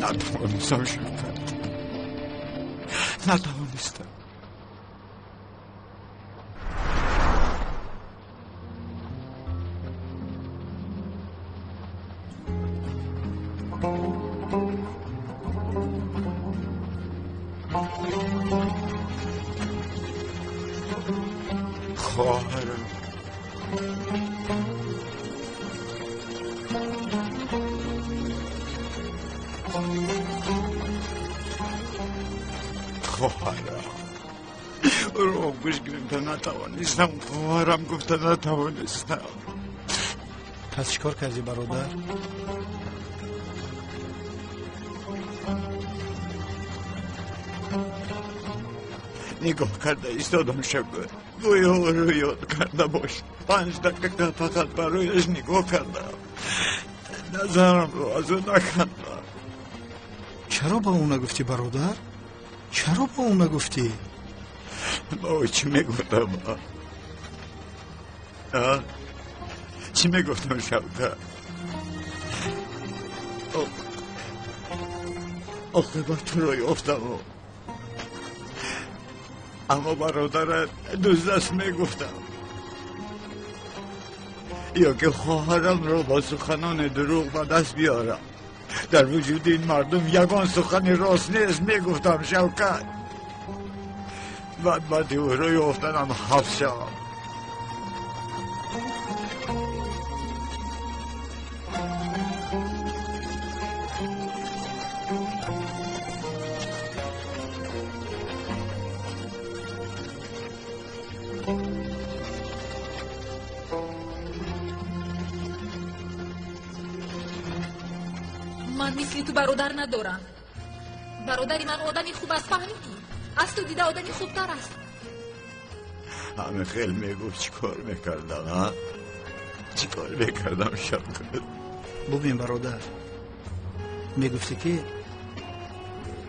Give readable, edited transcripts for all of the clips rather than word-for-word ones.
نتوانستم شوکت، نتوانستم. خواهرم، رو گوش گرفتم نتوانستم. خواهرم گفته نتوانستم. پس چیکار کردی برادر؟ نگاه کرده ایستادم شکر، گویا رو یاد کرده باش. 5 دقیقه فقط برایش نگاه کردم، نظرم رو از اون نکندم. چرا با اون نگفتی برادر؟ چرا با اون نگفتی؟ با چی میگفتم؟ چی میگفتم شوکت؟ عاقبت رو یافتم، اما برادرت دوست میگفتم یا که خواهرم رو با سخنان دروغ به دست بیارم. در وجود این مردم یگان سخن راست نیست میگفتم شوکت. بعد او رو یافتنم حبس شدم. من مثل تو برادر ندارم. برادری من آدمی خوب است، فهمیدی؟ از تو دیده آدمی خوبتر است. همه خیلی میگفت چی کار میکردم ها؟ چی کار میکردم شوکت؟ ببین برادر، میگفتی که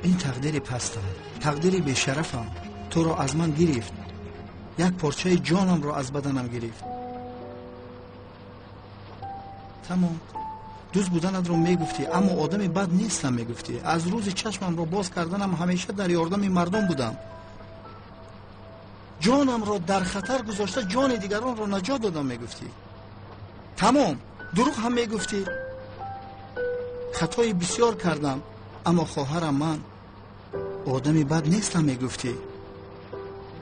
این تقدیر پستم، تقدیر بیشرفم تو رو از من گرفت، یک پارچه جانم رو از بدنم گرفت. تمام دوست بودنت رو میگفتی، اما آدمی بد نیستم میگفتی. از روز چشمم رو باز کردنم همیشه در یاردم مردم بودم. جانم رو در خطر گذاشته جان دیگران رو نجات دادم میگفتی. تمام دروغ هم میگفتی. خطای بسیار کردم، اما خواهرم من آدمی بد نیستم میگفتی.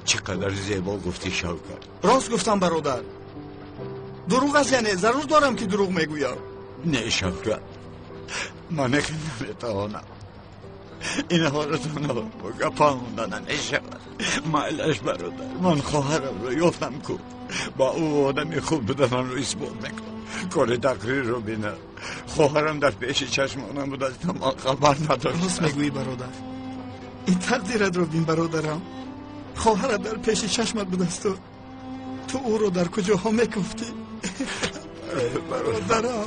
چقدر زیبا گفتی شوکت. راست گفتم برادر. دروغ است یعنی ضرور دارم که دروغ میگویم. نه شوکت، من که نمیتوانم اینها رو تو گپاندن نشود. معلش برادر، من خواهرم رو یافتم کو با او آدمی خوب بودن رو اثبات میکنم. کار تقریر رو بینه. خواهرم در پیش چشمانم بود، از من خبر نداشتم. راست میگویی برادر. این تقدیرت رو بین برادرم. خواهرت در پیش چشمت بود است، تو او رو در کجاها میگفتی؟ برادرم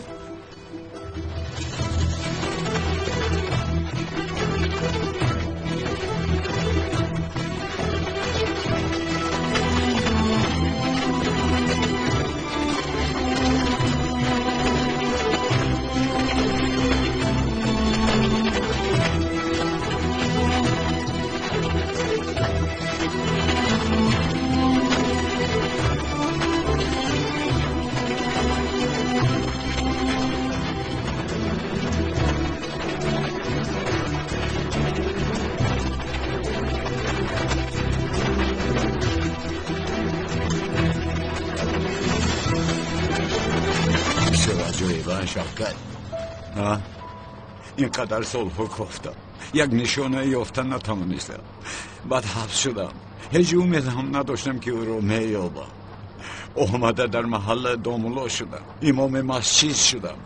شوکت، اینقدر صلح و گفتم، یک نشانه یافتن نتوانستم. بعد حبس شدم. هیچ امید هم نداشتم که او رو میابم. آمده در محل دامولا شدم، امام مسجد شدم.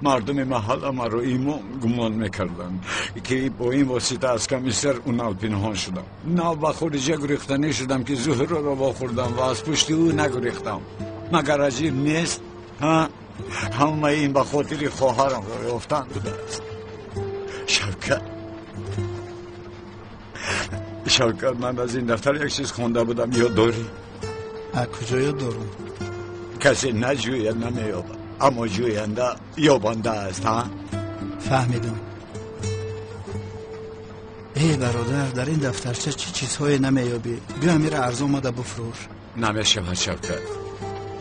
مردم محل ما رو امام گمان میکردن که با این واسطه از کمیسر اونال پنهان شدم. نه با خارجه گریختنی شدم که زهر رو باخوردم و از پشت او نگریختم. مگر عجیب نیست؟ همه این به خاطر خواهرم رو یافتن بوده است. شوکت، من از این دفتر یک چیز خونده بودم، یاد داری؟ کجا یاد دارم؟ کسی نجوید نمیابد، اما جوینده یابنده است. فهمیدم. ای برادر، در این دفترچه چی چیزهای نمیابی؟ بیا میره ارز آمده بفروش. نمیشه شوکت،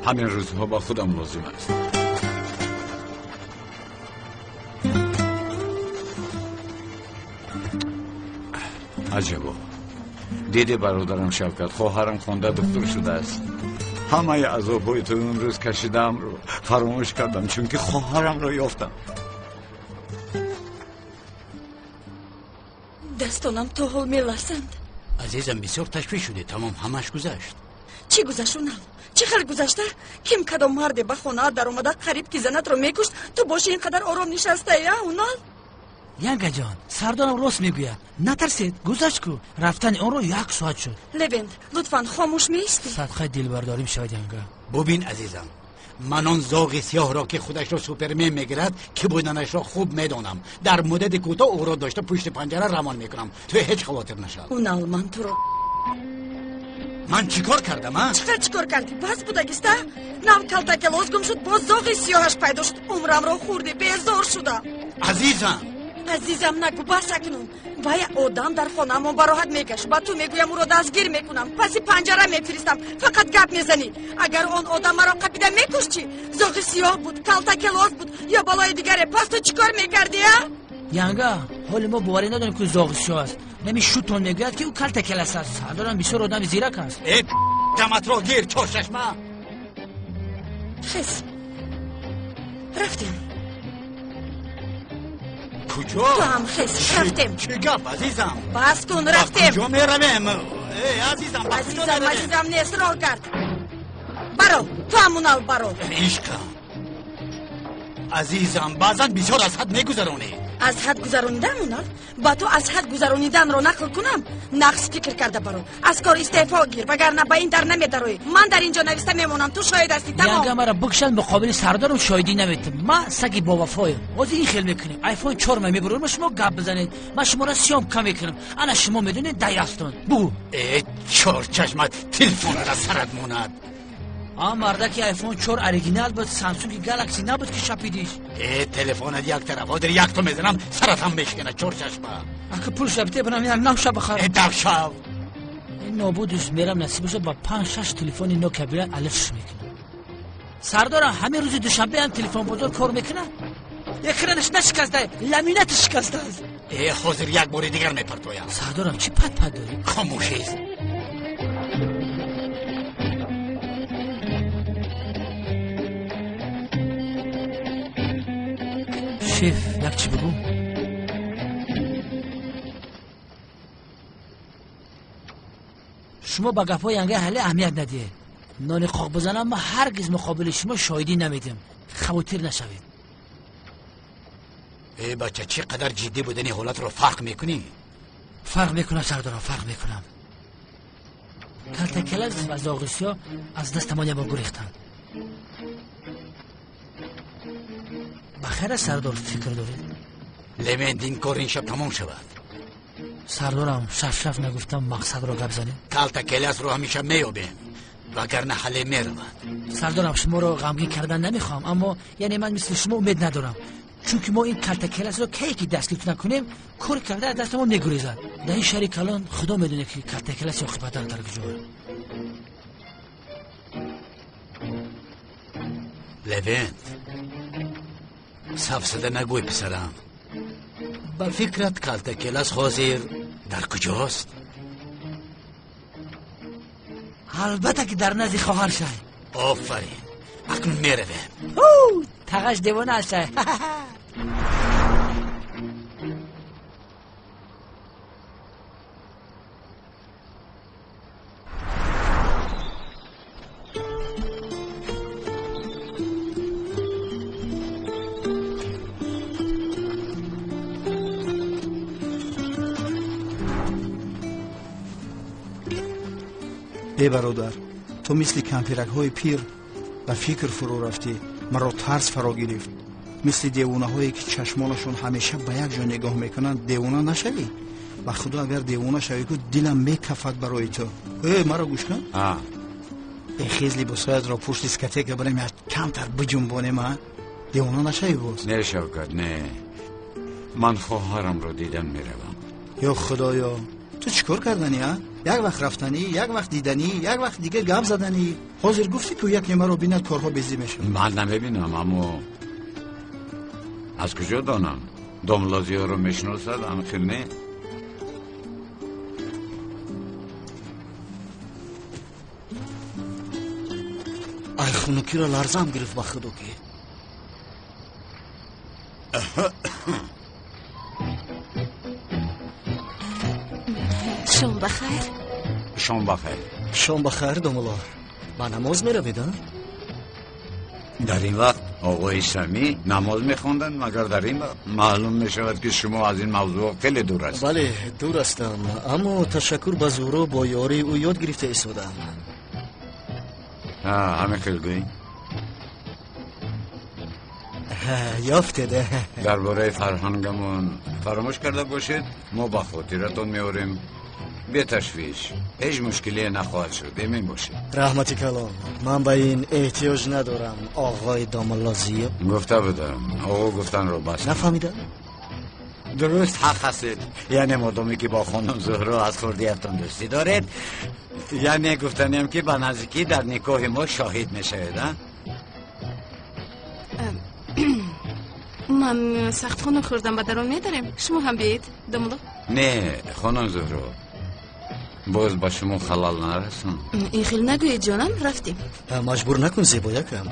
همین روزها با خودم لازم است. عجبا، دیدی برادرم شوکت، خواهرم خونده دکتر شده است. همه عذابهای تو اون روز کشیدم رو فراموش کردم چون که خواهرم رو یافتم. دستانم تا حال میلرزند. عزیزم بسیار تشویش شده، تمام همش گذشت. چی گذشت اونم؟ چی خل گذشته؟ کم کدام مرد به خانه در اومده قریب که زنت رو میکشت تو باشی اینقدر آرام نشسته یا اونال؟ ینگا جان، سردارم راست میگوید. نترسید، گذشت کو. رفتن اون رو 1 ساعت شد. لوند، لطفاً خاموش میستی. صدقه دلبرداری میشود ینگا. ببین عزیزم، من آن زاغ سیاه را که خودش را سوپرمن میگیرد که بودنش را خوب میدانم. در مدت کوتاه او را داشته پشت پنجره روان میکنم. تو هیچ خاطر نشو. اونال من تو رو من چیکار کردم ها؟ چیکار کردی؟ بس بودگیسته؟ نم کلتک لوز گم شد، باز زاغ سیاهش پیدا شد. عمرم را خوردی، بیزار شدم. عزیزم نگو، بس اکنون. وای آدم در خانه ما براحت میکش، با تو میگویم او را دستگیر میکنم، پسی پنجره میفرستم، فقط گپ میزنی. اگر آن آدم مرا قبیده میکشتی، زاغ سیاه بود، کلتک لوز بود یا بالای دیگره، پس تو چیکار میکردی ها؟ ینگا، حال ما باوری نداریم که زاغ سیاه است. نمیشوتون میگوید که او کلتک است. سردارم بسیار آدم زیرک است. ای جمعت را گیر چشمه. خس رفتیم. کجا؟ تو هم خس رفتیم. چه گپ عزیزم؟ بس کن رفتیم. کجا میرویم؟ ای عزیزم عزیزم نیست راه کرد. برو تو همونال برو. عشقم عزیزم، بعضا بسیار از حد میگذرانی. از حد گذرانیدن اونال؟ با تو از حد گذرانیدن رو نقل کنم؟ نقص فکر کرده برو، از کار استعفا گیر، وگرنه با این در نمیدروی. من در اینجا نوشته میمونم، تو شاهد هستی. تمام. ینگا مرا بکشن مقابل سردارم شاهدی نمیتم. من سگی با وفایم. از این خیل میکنیم. آیفون 4 میبرم، شما گپ بزنید. من شما را سیام کم میکنم. انا شما میدونید دایستون. بو. ای چور چشمت، تلفن را سرت موند. مرده که آیفون 4 اوریجینال بود، سامسونگ گالاکسی نبود که شپیدیش. ای تلفنت یک طرف در یک تو میزنم سرت هم میشکنه چور چشمه. اگه پول شبته برم یک نام شب بخرم. ای دو شب این نابودش میرم نصیب شد با 5-6 تلفن نوکیا بیرن الفش میکنم. سردارم همه روز دوشنبه هم تلفن بزرگ کار میکنه. اکرانش نشکسته، لامیناتش شکسته است. ای حاضر یک بار دیگر میپرتویم. سردارم چی پد داری؟ خاموشی است. شیف یک چی بگو؟ شما با گپای ینگا اهل اهمیت ندید. نان قاق بزنم ما هرگز مقابل شما شاهدی نمیدیم. خواطر نشوید. ای بچه چقدر جدی بودن این حالت رو فرق میکنی؟ فرق میکنم سردارم، فرق میکنم. کلتکلز و زاغسیا از دست ما با گریختن. بخیر سردار فکر دارید؟ لوند این کار این شب تمام شود. سردارم شف نگفتم مقصد رو گپ زنیم. کلتکلز رو همیشه میابیم وگرنه حله میرود. سردارم شما رو غمگین کردن نمیخوام، اما یعنی من مثل شما امید ندارم، چون که ما این کلتکلز رو کی دستگیر نکنیم کار کرده از دست ما میگریزد. در این شهر کلان خدا میدونه که کلتکلز یا خیبتر در کجا. لوند سفسده نگوی پسرم. با فکرت کلتکلز حاضر در کجاست؟ البته که در نزد خواهر شای. آفرین، اکنون میرویم. تقش دیوانه هسته. ای برادر، تو مثل کمپیرک های پیر به فکر فرو رفتی، مرا ترس فرا گرفت. مثل دیوانه هایی که چشمانشون همیشه به یک جا نگاه میکنند دیوانه نشوی. و خدا اگر دیوانه شوی که دلم میکفد برای تو. ای مرا گوش کن. ای خیز لباسایت را پشت اسکته که بریم کمتر بجنبانیم ها. دیوانه نشوی باز. نه شوکت نه، من خواهرم رو دیدن میروم. یا خدایا تو چیکار کردنی ها؟ یک وقت رفتنی، یک وقت دیدنی، یک وقت دیگه گپ زدنی. حاضر گفتی که یک نمره رو بیند کارها بیزی میشه. من نمیبینم اما از کجا دانم؟ داملازی ها رو میشناسد اما خیلی نه. ای خونکی را لرزم گرفت با خدا که شام بخیر. شام بخیر. شام بخیر دوملا. با نماز میروید؟ در این وقت آقای سمی نماز میخوندن مگر در این وقت معلوم میشود که شما از این موضوع خیلی دور است. بله دور هستم اما تشکر به زورو با یاری او یاد گرفته ایستادم. همه خیلی گویی یافتید. درباره فرهنگمون فراموش کرده باشید ما با خاطرتون میاریم. بی تشویش هیچ مشکلی نخواهد شد. ایمین باشید. رحمتی کلام من به این احتیاج ندارم آقای داملازی. گفته بودم آقا گفتن رو بس. نفهمیدم. درست حق هستید. یعنی مادامی که با خانم زهرا از خوردیتون دوستی دارید یعنی گفتنیم که به نزدیکی در نکاح ما شاهد میشوید. من سخت خونه خوردم و درون میداریم. شما هم بیایید دملو. نه خانم زهرا باز با شما خلال نرسون. این خیلی نگویید جانم رفتیم. مجبور نکن زیبایکم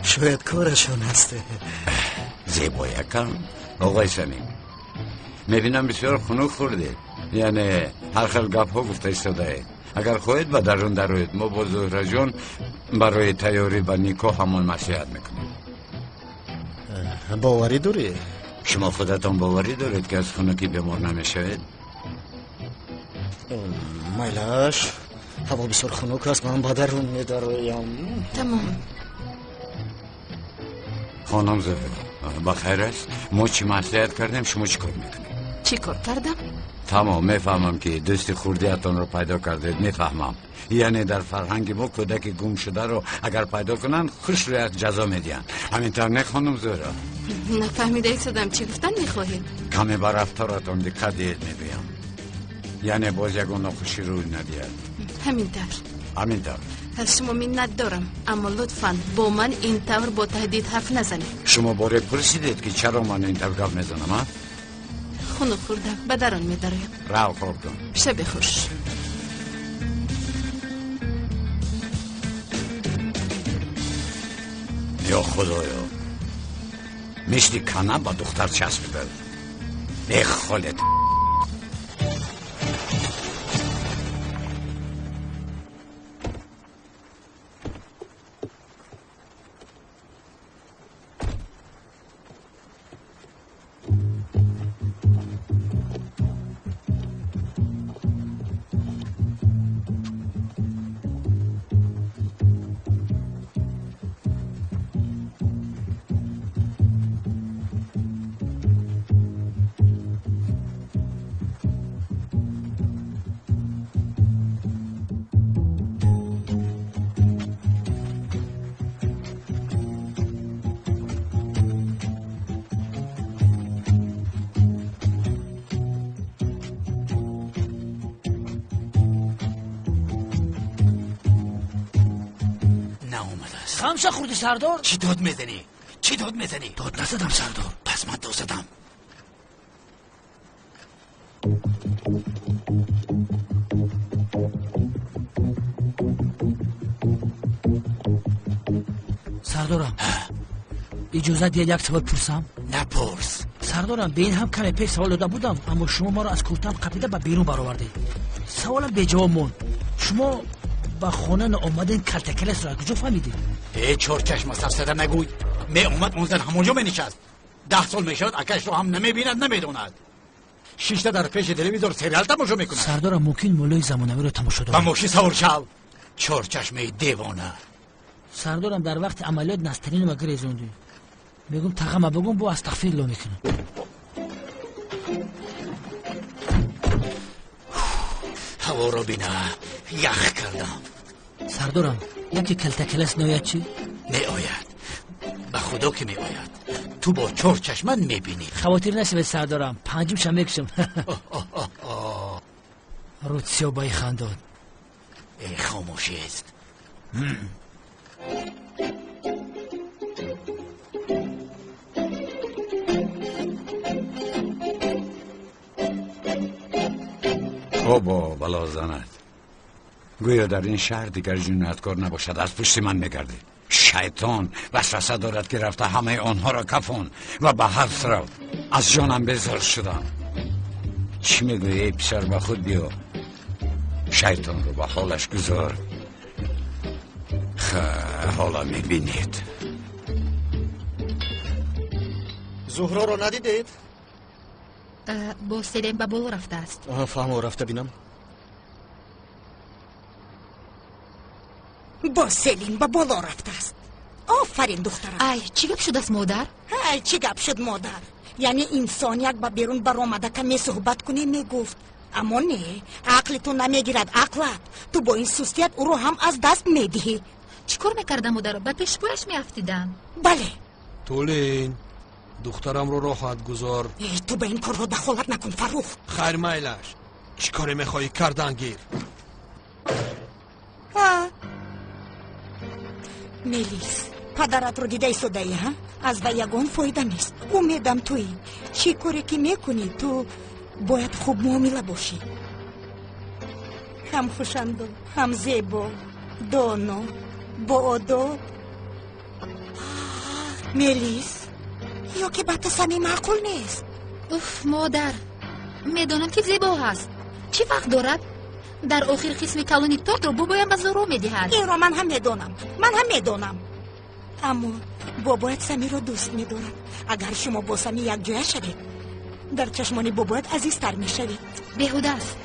شاید کارشون هسته. زیبایکم؟ آقای سمیم میبینم بسیار خنک خوردید یعنی هر خیل گپ ها گفته ایستاده. اگر خواهید به درون دروید ما با زهره جان برای تیاری به نکاح همون نصیحت میکنیم. باوری داری؟ شما خودتان باوری دارید که از خنکی بیمار نمیشوید؟ میلاش هوا بسیار خنک است من با درون میدارم. تمام. خانم زهره بخیر است. ما چی مصلحت کردیم شما چی کار میکنید؟ چی کار کردم؟ تمام میفهمم که دوست خوردیتان رو پیدا کردید. میفهمم یعنی در فرهنگ ما کودک گم شده رو اگر پیدا کنن خوش روی جزا میدین. همینطور نه خانم زهره؟ نفهمیده ایستادم چی گفتن میخواهید؟ کمی بر رفتارتان دقت دید میگویم یعنی باز یک ناخوشی روی ندید. همینطور از شما منت دارم اما لطفاً با من اینطور با تهدید حرف نزنید. شما باره پرسیدید که چرا من اینطور گپ میزنم؟ خونه خوردم به درون میدارم. رو خواب کن. شب خوش. یا خدایا مثل کنه با دختر چسبیده. ای خالد خمسه خوردی سردار؟ چی داد میزنی؟ داد نزدم سردار. پس من داد زدم. سردارم اجازه دید یک سوال پرسم؟ نپرس. سردارم به این هم کمی پیش سوال داده بودم اما شما ما را از کوتم قپیده به بیرون برآوردید. سوالم به جواب موند. شما با خونه آمدین کلتکلس را کجا فهمیدید؟ ای چور چشم سرسده نگوی. می اومد اون زن همونجا می نشست. 10 سال می شد اکش رو هم نمیبیند نمیدوند. 6 تا در پیش تلویزیون سریال تماشا میکنه. سردارم ممکن مولای زمانوی رو تماشا دارم. خاموشی سوار شو. چور چشم دیوانه. سردارم در وقت عملیات نسترین و گریزوندی. میگم تقمه بگم با استغفرالله میکنم. هوا رو بینه یخ کردم. سردارم یکی کلتکلس ناید چی؟ می آید. به خدا که می آید. تو با چور چشمن می بینی. خواتیر نشوید سردارم. پنجم شم میکشم. روتسیو بای خنداد. ای خاموشی است. بابا بلا زند گویا در این شهر دیگر جنایتکار نباشد از پشت من میگرده. شیطان وسوسه دارد که رفته همه آنها را کفان و به حبس رفت. از جانم بیزار شدم. چی میگویی ای پسر؟ به خود بیا، شیطان رو به حالش گذار. حالا میبینید. زهرا رو ندیدید؟ با سلیم به بالا رفته است. فهمو رفته بینم. با سلیم به بالا رفته است. آفرین دخترم. ای چی گپ شد است مادر؟ ای چی گپ شد مادر؟ یعنی انسان یک با بیرون برآمده که می صحبت کنی میگفت، اما نه، عقل تو نمیگیرد. عقلت تو با این سستیت او رو هم از دست میدهی. چیکار میکردم مادر؟ به پیشگویش میافتیدم. بله. تولین دخترم رو راحت گذار. تو به این کار رو دخالت نکن فروخ. خیر میلش، چی کاری میخوایی کردن گیر؟ میلیس، پدرت رو دیده ایستاده ای ها؟ از و یگان فایده نیست. امیدم توی چی کاری که میکنی تو باید خوب معامله باشی. هم خوشندو، هم زیبا، دانا، با آداب. میلیس، یا که بات سمی معقول نیست. اوف مادر، میدونم که زیبا هست. چی فرق دارد؟ در آخر قسم کلونی تورت رو بابایم به زورو میدهد. این رو من هم میدونم. اما بابایت سمی رو دوست میدارد. اگر شما با سمی یک جای شدید، در چشمانی بابایت عزیزتر میشوید. بیهوده است.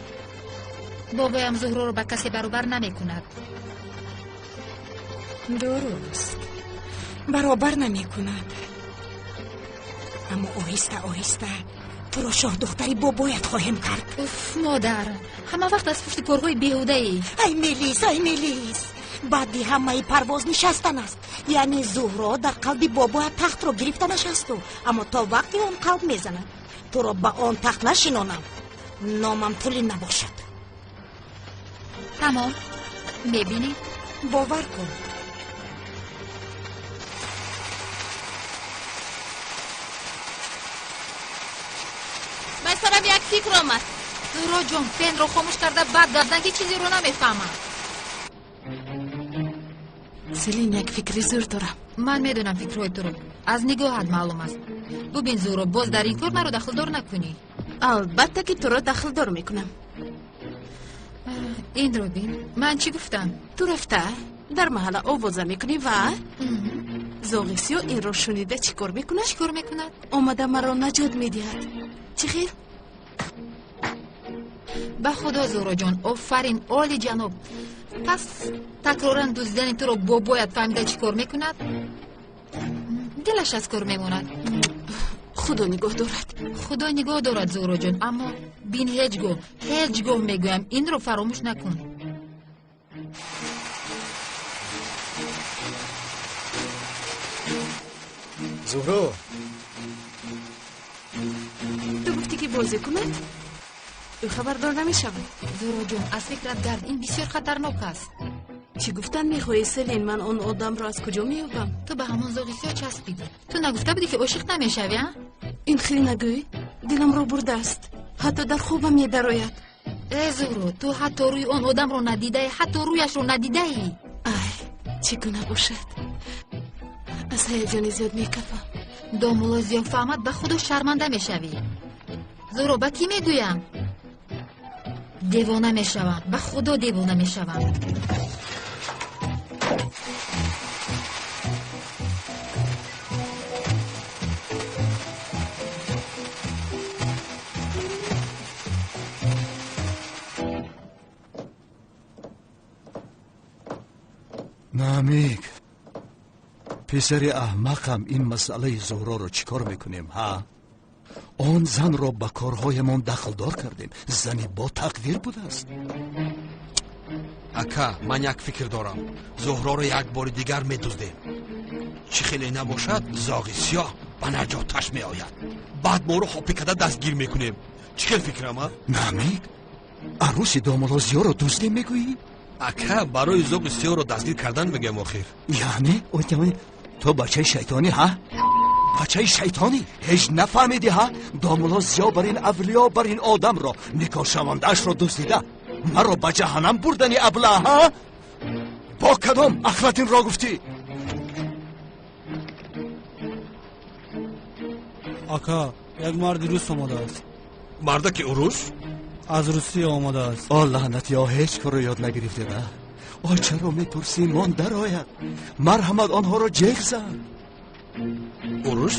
بابایم زهرا رو به کسی برابر نمیکند. درست، برابر نمیکند. اما آهسته تو رو شاه دختری بابایت خواهیم کرد. اوف مادر، همه وقت از پشت کارهای بیهوده ای. ای میلیس، بعدی همه پرواز نشستن است. یعنی زهرا در قلب بابایت تخت رو گرفته نشست، اما تا وقتی اون قلب میزند تو رو به آن تخت نشینانم. نامم تولین نباشد. تمام. میبینی؟ باور کن. من سرم یک فکر آمد. زهرا جون پن رو خاموش کرده بعد گردن که چیزی رو نمیفهمم. سلین یک فکری زور دارم. من میدونم فکرهای تو رو. از نگاهت معلوم است. ببین زهرا، باز در این کار من رو دخل دار نکنی. البته که تو رو دخل دار میکنم. این رو بین. من چی گفتم؟ تو رفته در محل آوازه میکنی و زاغیسیو این رو شنیده چیکار میکنه؟ آمده مرا نجات میدهد. چی خیر؟ به خدا زهرا جان، آفرین عالی جناب. پس تکرارا دزدیدن تو رو بابایت فهمیده چیکار میکند؟ دلش از کار میموند. خدا نگاه دارد زهرا جان. اما بین هیچ گاه میگویم این رو فراموش نکن. زهرا، تو گفتی که بازی کند؟ او خبردار نمیشود. زهرا جان، از فکرت گرد، این بسیار خطرناک است. چی گفتن میخوایی سلین؟ من اون آدم را از کجا میابم؟ تو به همون زاغیسیا چسبیدی. تو نگفته بودی که عاشق نمیشوی ها؟ این خیلی نگوی، دلم رو برده است. حتی در خوبم میدراید. ای زهرا، تو حتی روی اون آدم رو ندیده، حتی رویش رو ندیده ای. چی کنه باشد؟ از هیجانی زیاد میکپم. دامولا زیاد فهمد به خودو شرمنده میشوی. زهرا، به کی میگویم؟ دیوانه میشوم، به خدا دیوانه میشوم. نامیک، پسر احمقم، این مسئله زهرا رو چیکار میکنیم ها؟ آن زن را به کارهایمان دخل دار کردیم. زنی با تقدیر بوده است. اکا، من یک فکر دارم. زهرا رو یک بار دیگر میدزدیم. چی خیلی نباشد زاغیسیا به نجاتش میآید. بعد ما رو خوابی کده دستگیر میکنیم. چی فکرم ها؟ نامیک، عروس دامولو زیا رو دزدی میگویی؟ اکا برای زوق سیاه رو دستگیر کردن میگم آخر. یعنی تو بچه شیطانی ها؟ بچه شیطانی هیچ نفهمیدی ها؟ دامولو زیا بر این اولیا بر این آدم را نکاح شونده‌اش را دزدیده، مرا به جهنم بردنی ابله ها؟ با کدام اخلاطین را گفتی؟ آکا یک مرد روس آمده است. مرده که روس؟ از روسیه آمده است. لعنت یا هیچ کار یاد نگرفته نه؟ چرا میپرسی؟ من در آید مرحمت آنها را جیغ زد. روس؟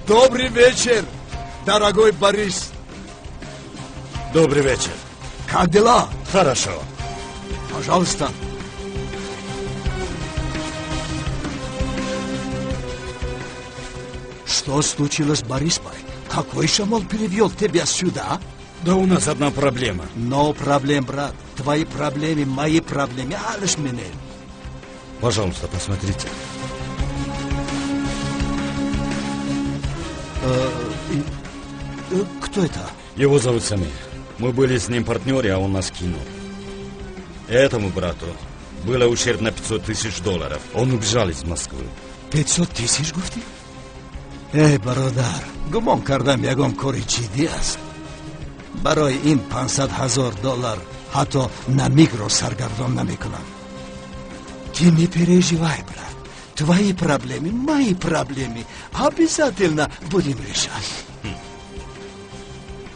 Добрый вечер, дорогой Борис. Добрый вечер. Как дела? Хорошо. Пожалуйста. Что случилось, Борис? Какой шамал перевел тебя сюда? Да у нас одна проблема. No проблем, брат. Твои проблемы, мои проблемы. Алиш меня. Пожалуйста, посмотрите. Кто это? Его зовут Сами. Мы были с ним партнеры, а он нас кинул. Этому брату было ущерб на $500 тысяч. Он убежал из Москвы. 500 тысяч, гуфти? Эй, бародар, гумон кардам ягон кори ҷиддӣ аст. Барои ин $500,000 ҳатто на мигро саргардон намекунам. Ты не переживай, брат. Твои проблемы, мои проблемы обязательно будем решать.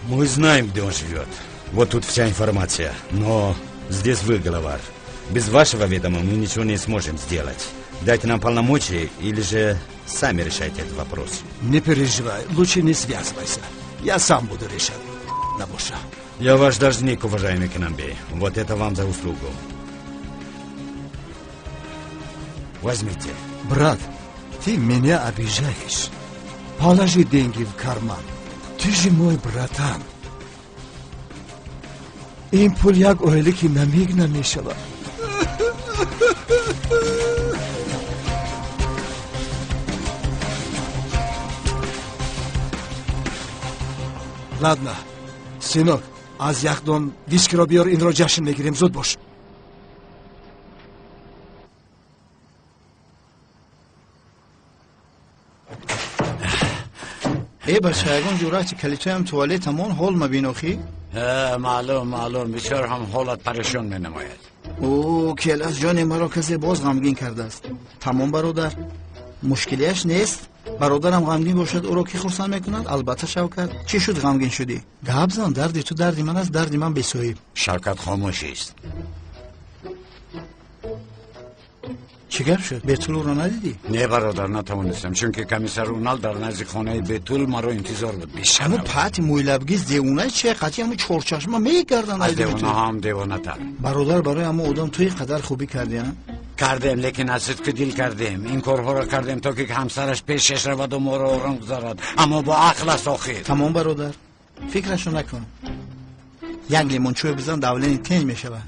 Мы знаем, где он живет. Вот тут вся информация. Но здесь вы главарь. Без вашего ведома мы ничего не сможем сделать. Дайте нам полномочия или же сами решайте этот вопрос. Не переживай, лучше не связывайся. Я сам буду решать. Набуша. Я ваш должник, уважаемый Кенамбей. Вот это вам за услугу. Возьмите. Брат, ты меня обижаешь. Положи деньги в карман. Ты же мой братан. این پول یک اوهلی که نمیگ نمیشود. ладно, синок, аз як дон виски ро биёр, инро ҷашн мегирем, зуд бош. ای بچه اگون جورتی کلیچه هم توالت همون حال مبینوخی؟ معلوم بیچار هم حالت پریشان می نماید. او کلاس جان مرا کسی باز غمگین کرده است. تمام برادر مشکلیش نیست. برادرم غمگین باشد او را کی خرسند میکند؟ البته شوکت. چی شد غمگین شدی؟ گپ زن، دردی تو دردی من است، دردی من بسویب. شوکت خاموشی است. چی گپ شد؟ بیتول رو ندیدی؟ نه برادر، نتوانستم چون که کمیسر رونال در نزدیک خانه بیتول مرا انتظار بود. همون پاتی مویلبگیز دیوونه چه قطعی همون چورچشمه میگردن. از دیوانه هم دیوانه تر. برادر برای همون آدم توی قدر خوبی کردی ها؟ کردیم، لیکن از صدق دل کردیم. این کارها را کردیم تا که همسرش پیشش رود و ما را آرام گذارد، اما با عقل است آخر. تمام برادر، فکرشو نکن. یک لیمونچو بزن دولین تنج میشود.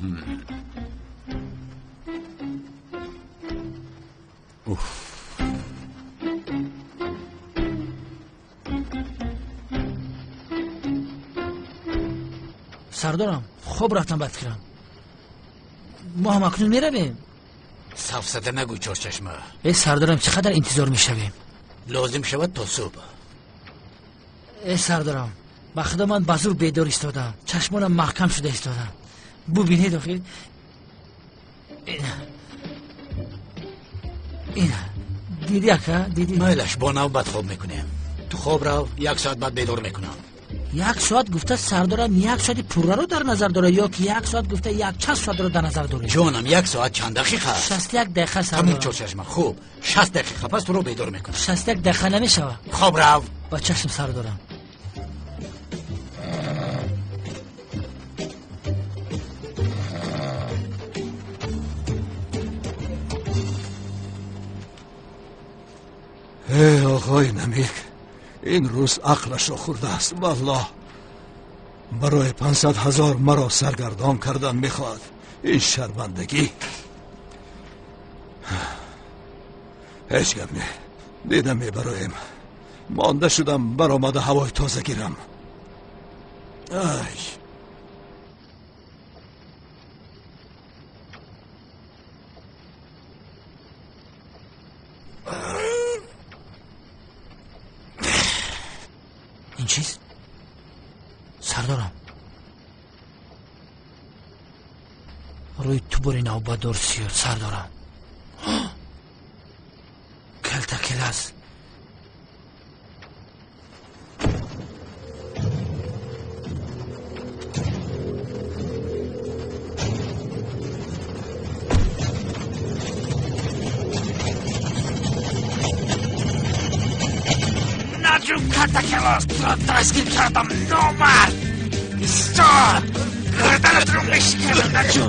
سردارم خوب رفتم بد کردم. ما هم اکنون میرویم. سفسطه نگو چورچشمه. ای سردارم چقدر انتظار میشویم؟ لازم شود تا صبح. ای سردارم با خدا من بزرگ بیدار ایستادم، چشمانم محکم شده ایستادم. ببینید آخه این دیدی اکا؟ دیدی؟ مایلش با نوبت خواب میکنیم. تو خواب رو 1 ساعت بعد بیدار میکنم. 1 ساعت گفته سردارم 1 ساعت پوره رو در نظر داره یا که 1 ساعت گفته 1 ساعت رو در نظر داره؟ جانم 1 ساعت چند دقیقه؟ 61 دقیقه سردارم. تموم چورچشمه. خوب 60 دقیقه پس تو رو بیدار میکنم. 61 دقیقه نمیشوه. خواب رو با چشم سردارم. ای آقای نمیک، این روز عقلش را خورده است. والله برای 500,000 مرا سرگردان کردن میخواد. این شرمندگی. هیچ گپ نه. دیدم میبرایم. مانده شدم برآمده هوای تازه گیرم. ای این چیز؟ سردارم روی تو بری نوبادار سیر سردارم. کلتا کلاس نجوم کلتا کلاس دستگیر کردم نامرد. ایستاد گردنت رو میشکنم نجوم.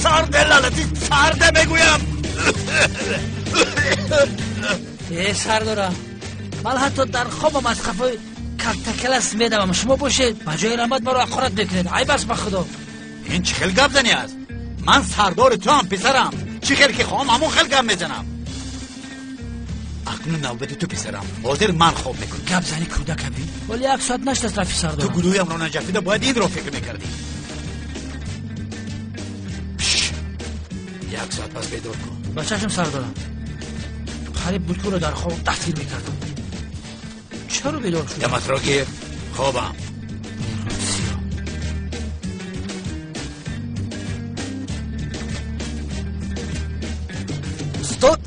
سرده لالتی سرده میگویم. سردارم من حتی در خوابم از خفای کلتا کلاس میدم. شما باشید بجای رحمت مرا اقارت بکنید. ای بس بخدا. این چه خیلی گپ زنی است؟ من سردار تو هم پسرم. چه خیلی که خواهم همون خیلی گپ میزنم. اکنون نوبت تو پسرم. حاضر من خواب میکنم. گپ زنی کودک ابی ولی یک ساعت نشد از رفی سردارم. تو گلویم رو نجفیده باید این رو فکر میکردی. یک ساعت پس بیدار کن. بچه‌شم سردارم قریب بود که رو در خواب دستگیر میکردم. چرا بیدار شد؟ دمت را گیر. خوابم. استاد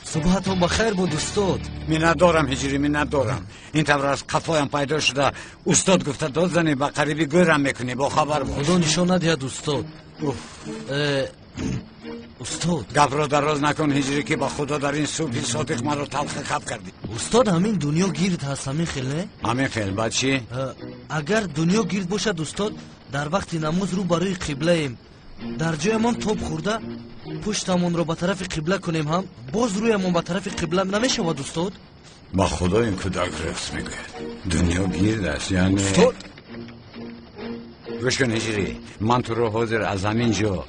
صبحتون بخیر بود استاد. می ندارم هجری می ندارم. این طور از قفایم پیدا شده. استاد گفته داد زنی با قریبی گورم میکنی. با خبر باش. خدا نشان ندهد استاد. استاد گپ را دراز نکن هجری که با خدا در این صبحی صادق مرا تلخ خب کردی. استاد همین دنیا گیرد هست. همین خیلی همین خیلی بچی اگر دنیا گیرد باشد استاد در وقت نماز رو برای قبله ایم. در جایمان توپ خورده پشتمون رو به طرف قبله کنیم هم باز رویمون به طرف قبله نمیشود استاد. با خدا این کودک رفت میگه دنیا گیرد است. یعنی استاد گوش کن هجری من تو رو حاضر از همین جا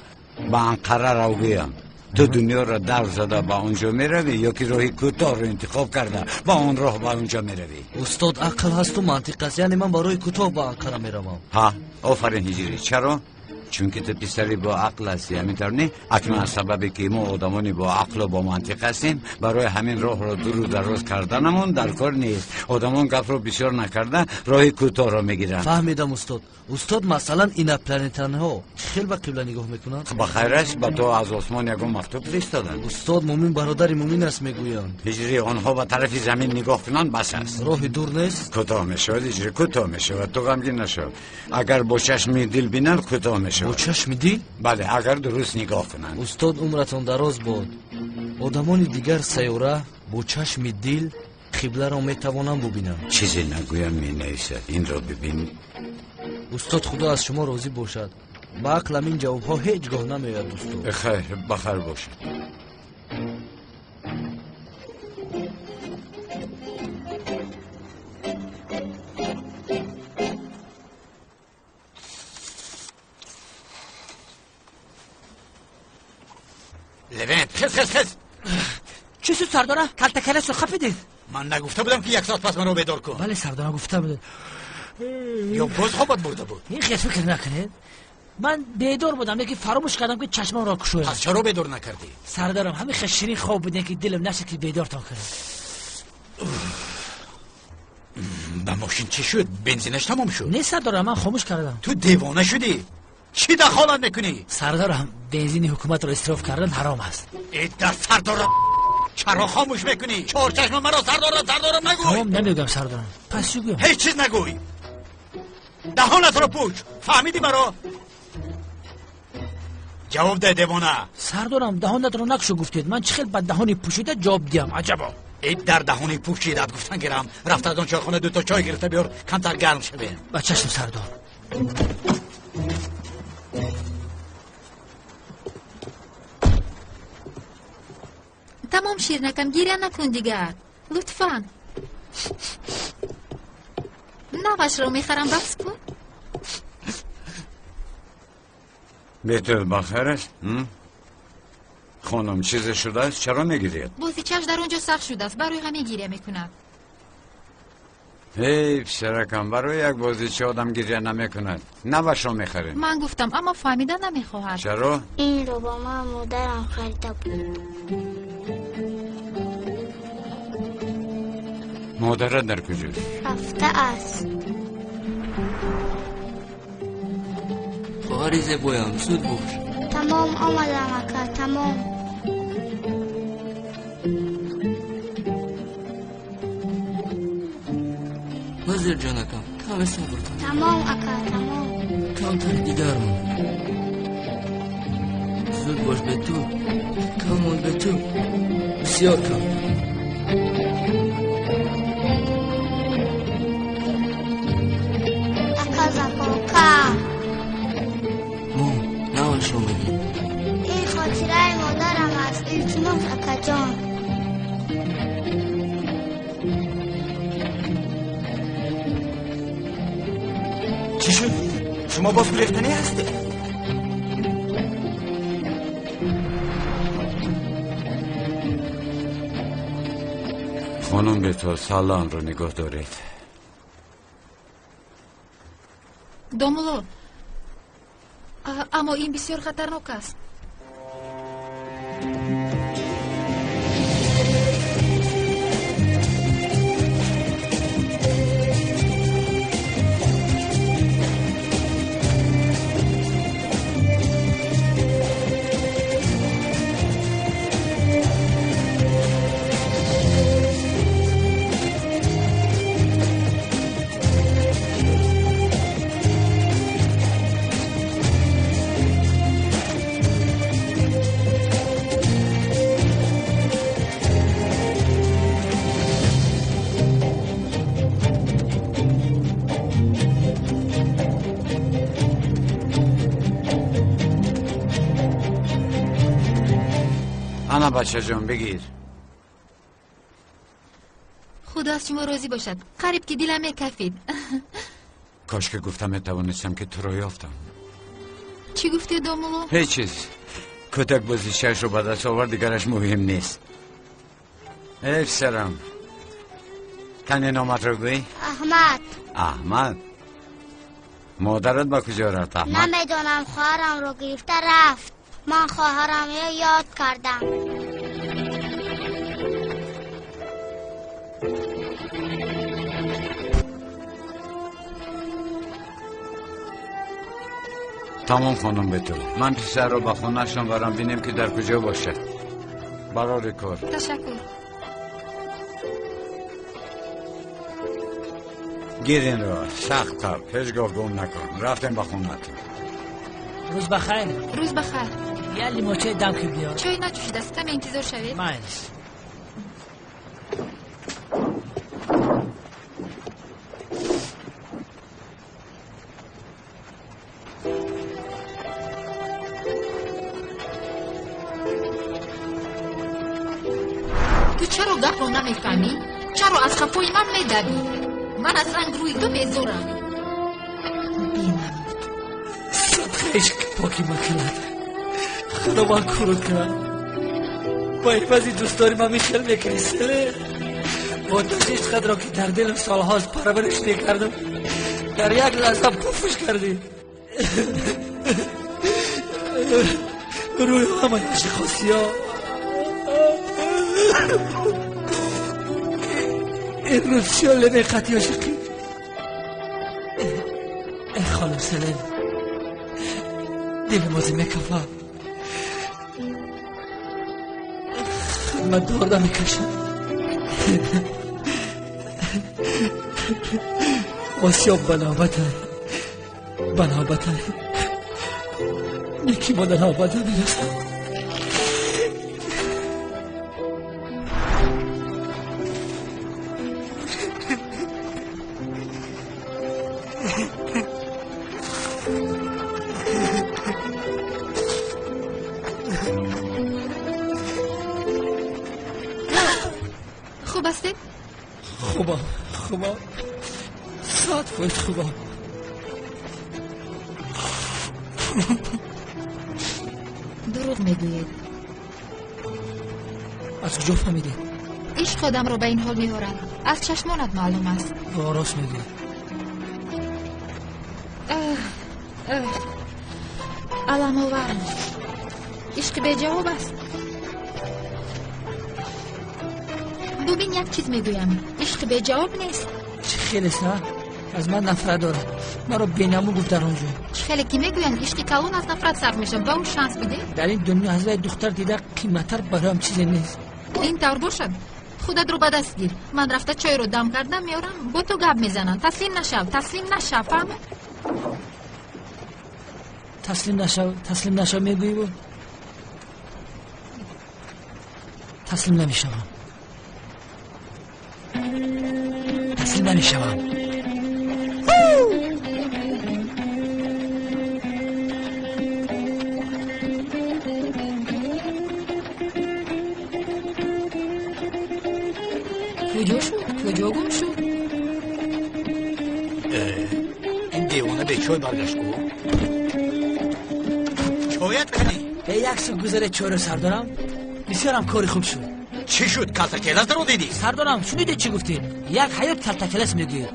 با انقره رو بیم. تو دنیا را در زده با اونجا میروی یا که راهی کوتاه رو انتخاب کرده با اون راه با اونجا میروی؟ استاد عقل هست و منطق است. یعنی من برای کوتاه با انقره میروم. ها آفرین هجری. چرا؟ چون که تو پسری با عقل هستی. همینطور نه؟ اکنون از سببی که ما آدمانی با عقل و با منطق هستیم برای همین راه را دور و دراز کردنمون در کار نیست. آدمان گپ رو بسیار نکرده راه کوتاه را میگیرن. فهمیدم استاد. استاد مثلا این پلنتان ها خیلی به قبله نگاه میکنن. بخیر است با تو از آسمان یکم مکتوب فرستادن. استاد مومن برادر مومن است میگویند. هجری آنها به طرف زمین نگاه کنن بس است. راه دور نیست. کوتاه میشود هجری کوتاه میشود. تو غمگین نشو. اگر با چشم دل بینن کوتاه میشود. با چشم دل؟ بله اگر درست نگاه کنن. استاد عمرتون دراز باد. آدمان دیگر سیاره با چشم دل قبله را میتوانم ببینم. چیزی نگویم می نیست. این را ببین. استاد خدا از شما راضی باشد. با عقلم این جواب ها هیچ گاه نمیاد استاد. خیر بخیر باشد. لوینت خز چی سو سردارم؟ کلتا کلاس رو خفیدید؟ من نگفته بودم که یک ساعت پس من رو بیدار کن؟ بله سردارم گفته بود. یا باز خوابت برده بود؟ این خیلی فکر نکنید من بیدار بودم یکی فراموش کردم که چشمم را کشویم. پس چرا بیدار نکردی؟ سردارم همین خیلی شیرین خواب بودن که دلم نشد که بیدار تا کنم. با ماشین چی شد؟ بنزینش تمام شد؟ نه سردارم من خاموش کردم. تو دیوانه شدی؟ چی دخالت میکنی؟ سردارم بنزین حکومت رو اسراف کردن حرام است. ایده سردارم چرا خاموش میکنی؟ چهار چشم مرا سردارم نگوی. تمام نمیگم سردارم. پس چی گویم؟ هیچ چیز نگوی. دهانت رو پوش. فهمیدی مرا؟ جواب ده دیوانه. سردارم دهانت رو نکشو گفتید. من چه خیلی بد دهانی پوشیده جواب دیم. عجبا. اید در دهانی پوشیدت گفتن گیرم. رفت از اون چایخانه 2 تا چای گرفته بیار کمتر گرم شویم. بچه‌شم سردار. تمام شیرنکم گیره نکن دیگر لطفاً. نوش رو میخرم بس کن. بهتر بخیر است؟ خانم چیزی شده است؟ چرا میگیرید؟ بازیچه‌اش در اونجا سخت شده است، برای همین گریه میکند. حیف شرکم، برای یک بازیچه آدم گریه نمیکند. نوش رو میخریم. من گفتم اما فهمیدن نمیخواهد. چرا؟ این رو با من مادرم خریده بود. مادرت در کجاست؟ رفته است. خواهر زیبایم زود باش. تمام آمدم اکا، تمام. وزیر جانکم کم صبر کن. تمام اکا، تمام. کمتر دیگر مون. زود باش به تو. کمون به تو. بسیار کم. اکا زفاکا. نوش رو میگی. این خاطره مادرم است. التماس اکا جان. چی شد؟ شما باز گرفتنی هستی؟ خانم به تو سالان رو نگاه دارید. دومولو، اما این بسیار خطرناک است. انا بچه جان بگیر. خدا از شما راضی باشد. قریب که دلم میکفید. کاش که گفتم میتوانستم که تو رو یافتم. چی گفتی دومولو؟ هیچ چیز. کتک بازیچه‌اش رو به دست آورد، دیگرش مهم نیست. حیف سرم. تنی نامت رو گوی؟ احمد. احمد؟ مادرت با کجا رفت احمد؟ نمیدونم، خواهرم رو گرفته رفت. من خواهرم رو یاد کردم. تمام خانم به تو. من پسر رو با خونه‌شان برم بینیم که در کجا باشه. برای کار. تشکر. گیرین رو سخت تب، هیچگاه گم نکن. رفتیم با خونه‌تون. روز بخیر. روز بخیر. یه لیموچه دم که بیار. چای نجوشیده است، کمی انتظار شوید. مایلش. تو چرا گپ رو نمیفهمی؟ چرا از خفای من میدوی؟ من از رنگ روی تو بیزارم. بینم صدقش که پاکی مکند. خدا من کرد کرد. با این وزی دوستاری من میخیل میکنی سره. با داشتش قدر را که در دلم سالهاست پرورش میکردم، در یک لحظه پوفش کردی. روی همه یاشی خواستی ها. این روز شیاله نیقتی عاشقی. ای خانم سلیم، دل مازی میکفه. خدمت دارده میکشم. واسیاب بنابته یکی ما در آباده میرسم. خوب هستی؟ خوبم ساعت فوید خوبم. دروغ میگوید. از کجا فهمیدی؟ عشق آدم رو به این حال می‌آورد. از چشمانت معلوم است. راست میگی. علم آورم. عشق به جواب است. ببین یک چیز میگویم، عشق به جواب نیست. چه خیلی سر از من نفرت دارم. مرا بینمو گفت در اونجا. چه خیلی که میگوین عشق کلون از نفرت سرد میشه. به اون شانس بده. در این دنیا از دختر دیده قیمتر برایم چیزی نیست. این طور باشد خودت رو به دست گیر. من رفته چای رو دم کردم میارم با تو گپ میزنن. تسلیم نشو فهم. تسلیم نشو میگویی بود. تسلیم نمیشم. کجا گم شد؟ این دیوانه به چای برگشت کو؟ چایت کنی؟ به یک سو گذره چای رو سردارم. بسیارم کاری خوب شد. چی شد؟ کلتکلس رو دیدی؟ سردارم شنیدی چی گفتید؟ یک حیات کلتکلس میگید.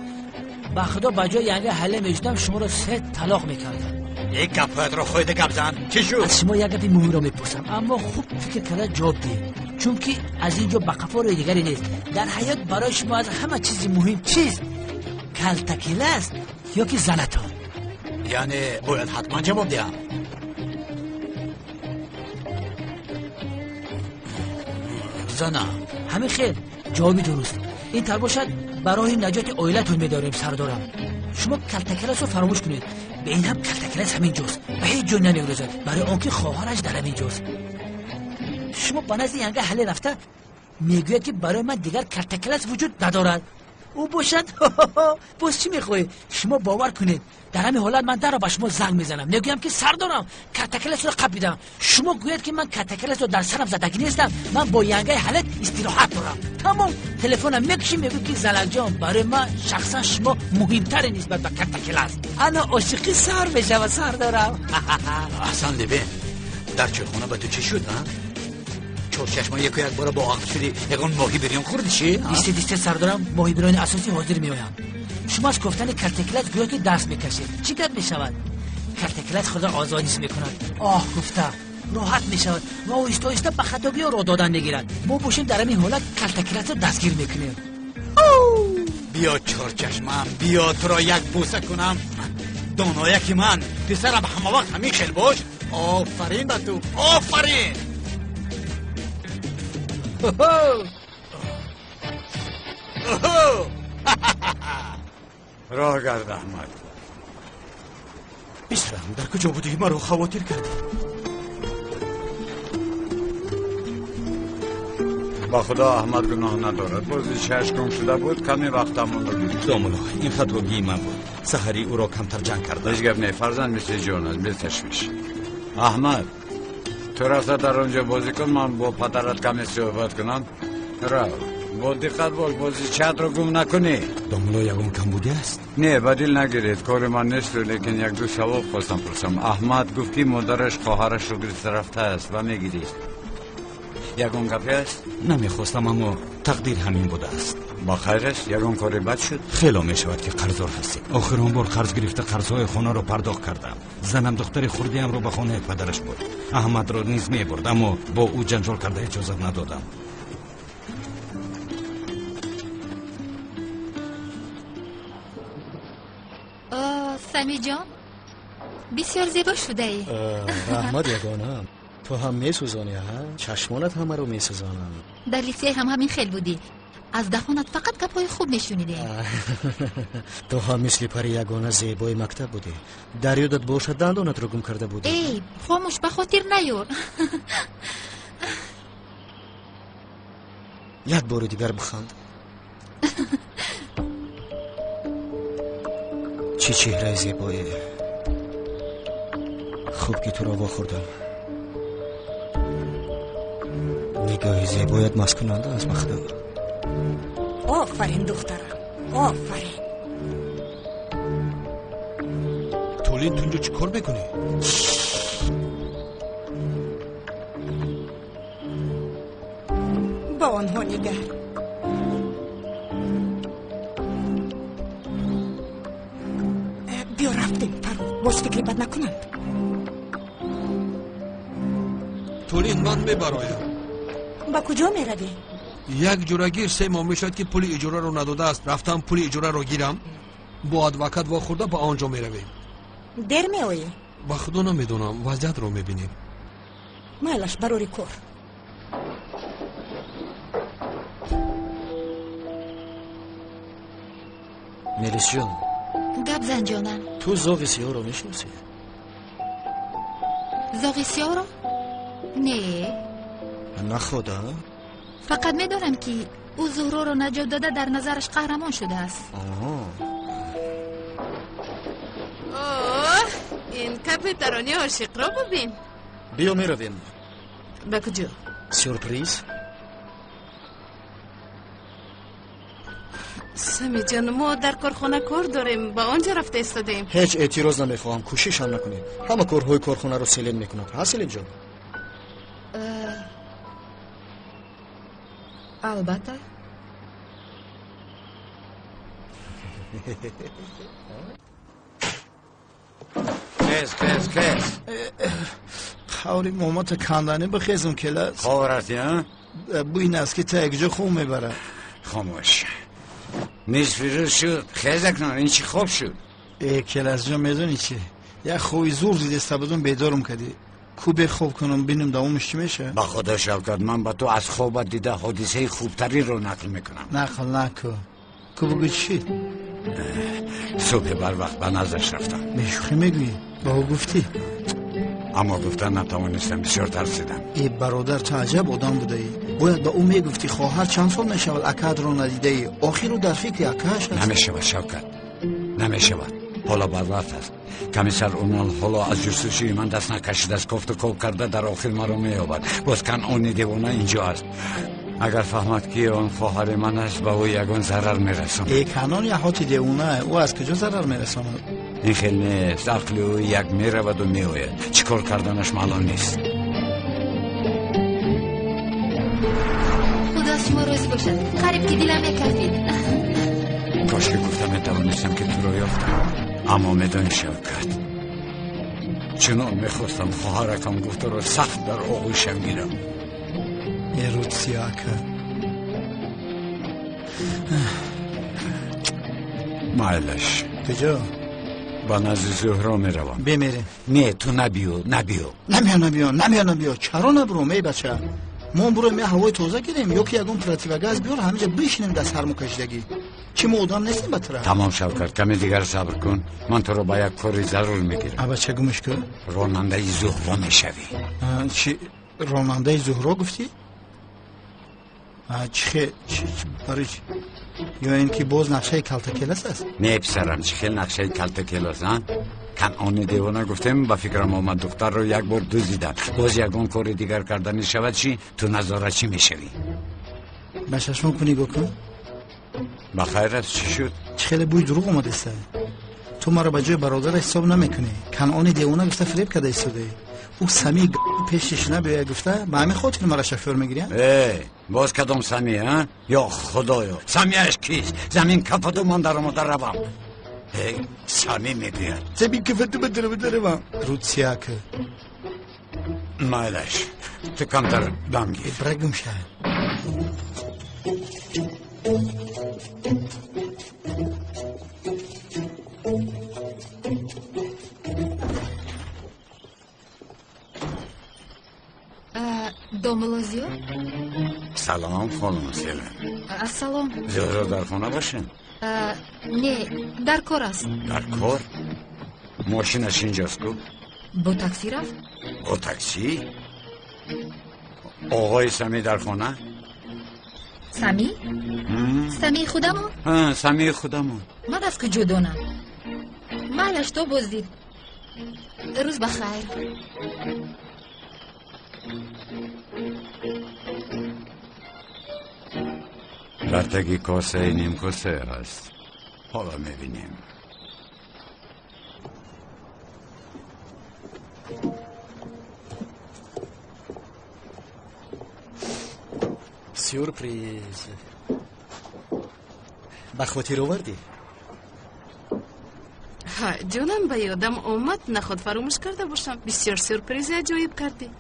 با خدا بجای ینگه حله میجدم شما رو 3 طلاق میکردم. یک گپت رو خواهده گپ زن. چی شد؟ از شما یک گپی مهم رو میپرسم اما خوب فکر کرده جواب دی. چون که از اینجا به قفا روی دیگری نیست. در حیات برای شما از همه چیز مهم چیز کلتکلس یا که زنتا. یعنی باید حتما جواب دیم. زنم همین خیر جوابی درست. این طور باشد برای نجات عائلتون میداریم سردارم. شما کلتکلس رو فراموش کنید. به این هم کلتکلس همین جاست. به هیچ جا نمیگذارد. برای آنکه خواهرش در همین جاست. شما با نزد ینگه حله رفته میگوید که برای من دیگر کلتکلس وجود ندارد. او باشد باز چی میخوایی؟ شما باور کنید در همین حالت من در رو به شما زنگ میزنم میگویم که سردارم کلتکلس رو قبیدم. شما گوید که من کلتکلس رو در سرم زدگی نیستم. من با ینگه حلت استراحت دارم. تمام تلفنم میکشی میگوی که زلال جان برای من شخصا شما مهمتر نسبت به کلتکلس. انا عاشقی سر میشم سردارم. احسن لبین در چرخونه به تو چی شد ها؟ چور چشما یک بار با عقل شدی یکون ماهی بریون خوردی چی؟ دیسته سردارم ماهی بریون اساسی حاضر میایم. شما از گفتن کلتکلس گویا که دست میکشید. چی گپ میشود؟ کلتکلس خدا آزادیش میکند. گفتم راحت میشود و آهسته به خطابی رو دادن میگیرد. ما باشیم در همین حالت کلتکلس رو دستگیر میکنیم. بیا چور چشمم بیا تو را یک بوسه کنم. دانایی که من پسرم همه وقت همین خیل باش. آفرین به تو آفرین. راه گرد احمد. بیشترم در کجا بودی؟ مرا خواطر کردی. با خدا احمد گناه ندارد. بازی چشم گم شده بود کمی وقتمون رو گیرید. دومولو این خطاگی من بود. سحری او را کمتر جنگ کرده. هیچ گپ نه فرزند مثل جان است. بی تشویش. احمد تو رفته در اونجا بازی کن من با پدرت کمی صحبت کنم. رو با دقت باش بازی چت رو گم نکنی. دومولو یکم کم بوده است؟ نه بدیل نگیرید کار من نیست لیکن یک دو سوال خواستم پرسم. احمد گفت که مادرش خواهرش رو گرفته رفته است و میگیرید یکم گپی است؟ نمیخواستم اما تقدیر همین بوده است. با خیر است؟ یکم کاری بد شد؟ خیلی میشود که قرضدار هستی. آخرین بار قرض گرفته قرضهای خانه رو پرداخت کردم. زنم دختر خردیم رو به خانه پدرش بود. احمد رو نیز میبرد اما با او جنجال کرده اجازت ندادم. سمی جان بسیار زیبا شده ای. رحمت یگانم تو هم میسوزانی ها؟ چشمانت همه رو میسوزانم. در لیسه هم همین خیل بودی. از دهانت فقط گپای خوب نشونیدی. تو هم مثل پری یگانه زیبای مکتب بودی. در یادت باشد دندانت رو گم کرده بودی. ای خاموش به خاطر نیار. یک بار دیگر بخند. چی چهره زیبایی. خوب که تو را واخوردم. نگاه زیبایت مسکننده است مخدا. آفرین دخترم آفرین. تولین تو اینجا چی کار میکنی؟ با آنها نگر. بیا رفتیم فرو، باز فکری بد نکنند. طولین من میبرایم. با کجا میروی؟ یک جورگیر 3 ماه میشد که پول اجاره رو نداده است. رفتم پول اجاره رو گیرم، با ادوکات واخورده با آنجا میرویم. دیر میآیی؟ با خدا نمیدونم، وضعیت رو میبینیم. مالش بروری کور. ملیس جان، گپ زن جانم. تو زاغ سیاه رو میشناسی؟ زاغ سیاه رو؟ نه. نه خدا؟ فقط میدونم که او زهرا رو نجات داده در نظرش قهرمان شده است. این کپیترانی عاشق را ببین. بیا میرویم. به کجا؟ سورپریز. سمی جان، ما در کارخانه کار داریم، با آنجا رفته استادیم. هیچ اعتراض نمیخواهم، کوشش هم نکنید. همه کارهای کارخانه رو سیلین میکنند. ها سیلین جان؟ البته. خیز خوری مامات کندنی بخیزم کلاس. خواهرتی ها؟ بو این است که تا یک جا خوب میبره. خاموش نصف روز شد، خیز اکنان این چی خوب شد؟ کلاس جا میدونی چی؟ یک خوی زور دیده استبادون بیدارم کردی. کوبه خوب کنم بینم دوامش چی میشه؟ با خدا شوکت، من با تو از خوابت دیده حادثه خوبتری رو نقل میکنم. نقل نکو. کو بگو چی؟ صبح بر وقت به نزدش رفتم. میشوخی میگویی؟ با او گفتی؟ اما گفتن نتوانستم، بسیار ترسیدم. ای برادر تو عجب آدم بوده ای. باید به او میگفتی خواهر چند سال میشود اکاد رو ندیده ای. آخر رو در فکر اکاش هست. نمیشود شوکت، نمیشود. حالا بر وقت است. کمیسر اونال حالا از جستجوی من دست نکشید، از کفت و کوب کرده در آخر مرا مییابد. باز کنعانی دیوانه اینجا است. اگر فهمد که آن خواهر من است به او یگان ضرر میرساند. ای کنان یا حاتی دیوانه، او از کجا ضرر میرساند؟ این خیلی نیست. عقل او یک میرود و میآید. چیکار کردنش معلوم نیست. خدا شما روزی باشد. قریب که دلم میکردید. کاش که گفتم میتوانستم که تو رو یافتم، اما میدانی شوکت، چنان میخواستم خواهرکم گفته رو سخت در آغوشم گیرم. میرود سیاه کرد. مایلش کجا؟ با نزد زهرا میروم. بمیره. نه تو نبیو. نمیو. چرا نبرو می بچه؟ ما برو می هوای تازه گیریم یا که یگون پراتیو گاز بیار همینجا بشینیم در سرمو کشیدگی. چی ما آدم نیستیم بطره؟ تمام شوکت، کمی دیگر صبر کن. من تو رو با یک کاری ضرور میگیرم. ابا چه گمش کن؟ راننده زهرا میشوی. چی؟ راننده زهرا گفتی؟ چی برای چی؟ یا این که باز نقشه کلت کلاس است؟ نه پسرم، چی خیلی نقشه کلت کلاس ها؟ کنعان دیوانه گفتم با فکرم آمد دختر رو یک بار دزدیدن، باز یگان کار دیگر کردن شود چی؟ تو نظاره چی میشوی؟ بششون کنی بکن؟ بخیر است. چی شد؟ چی خیلی بوی دروغ اومده است. تو مرا به جای برادر حساب نمیکنی. کنعان دیوانه گفته فریب کرده ایستاده. او سمی پیشش نبیه گفته به همین خاطر مرا شفر میگیریم. باز کدام سمی ها؟ یا خدایا سمیش کیست؟ زمین کفت و من در آمده روم. سمی میگوید زمین کفت و من در روم. رود سیاه که مایلش تو کمتر دم گیر. برگم شد. دوملوزیو؟ سلام خانم سیلن. سلام. زهرا در خانه باشه؟ نه، در کار است. در کار؟ ماشینش اینجاست کو؟ با تاکسی رفت؟ با تاکسی؟ آقای سمی در خانه؟ سمی؟ سمی خودمون؟ سمی خودمون. من از کجا دانم؟ مالش تو بازدید. روز بخیر. برتگی کاسه نیم کاسه است. حالا میبینیم. سورپریز به خاطر آوردی؟ جونم به یادم اومد نخود فراموش کرده باشم. بسیار سورپریز عجایب کردی.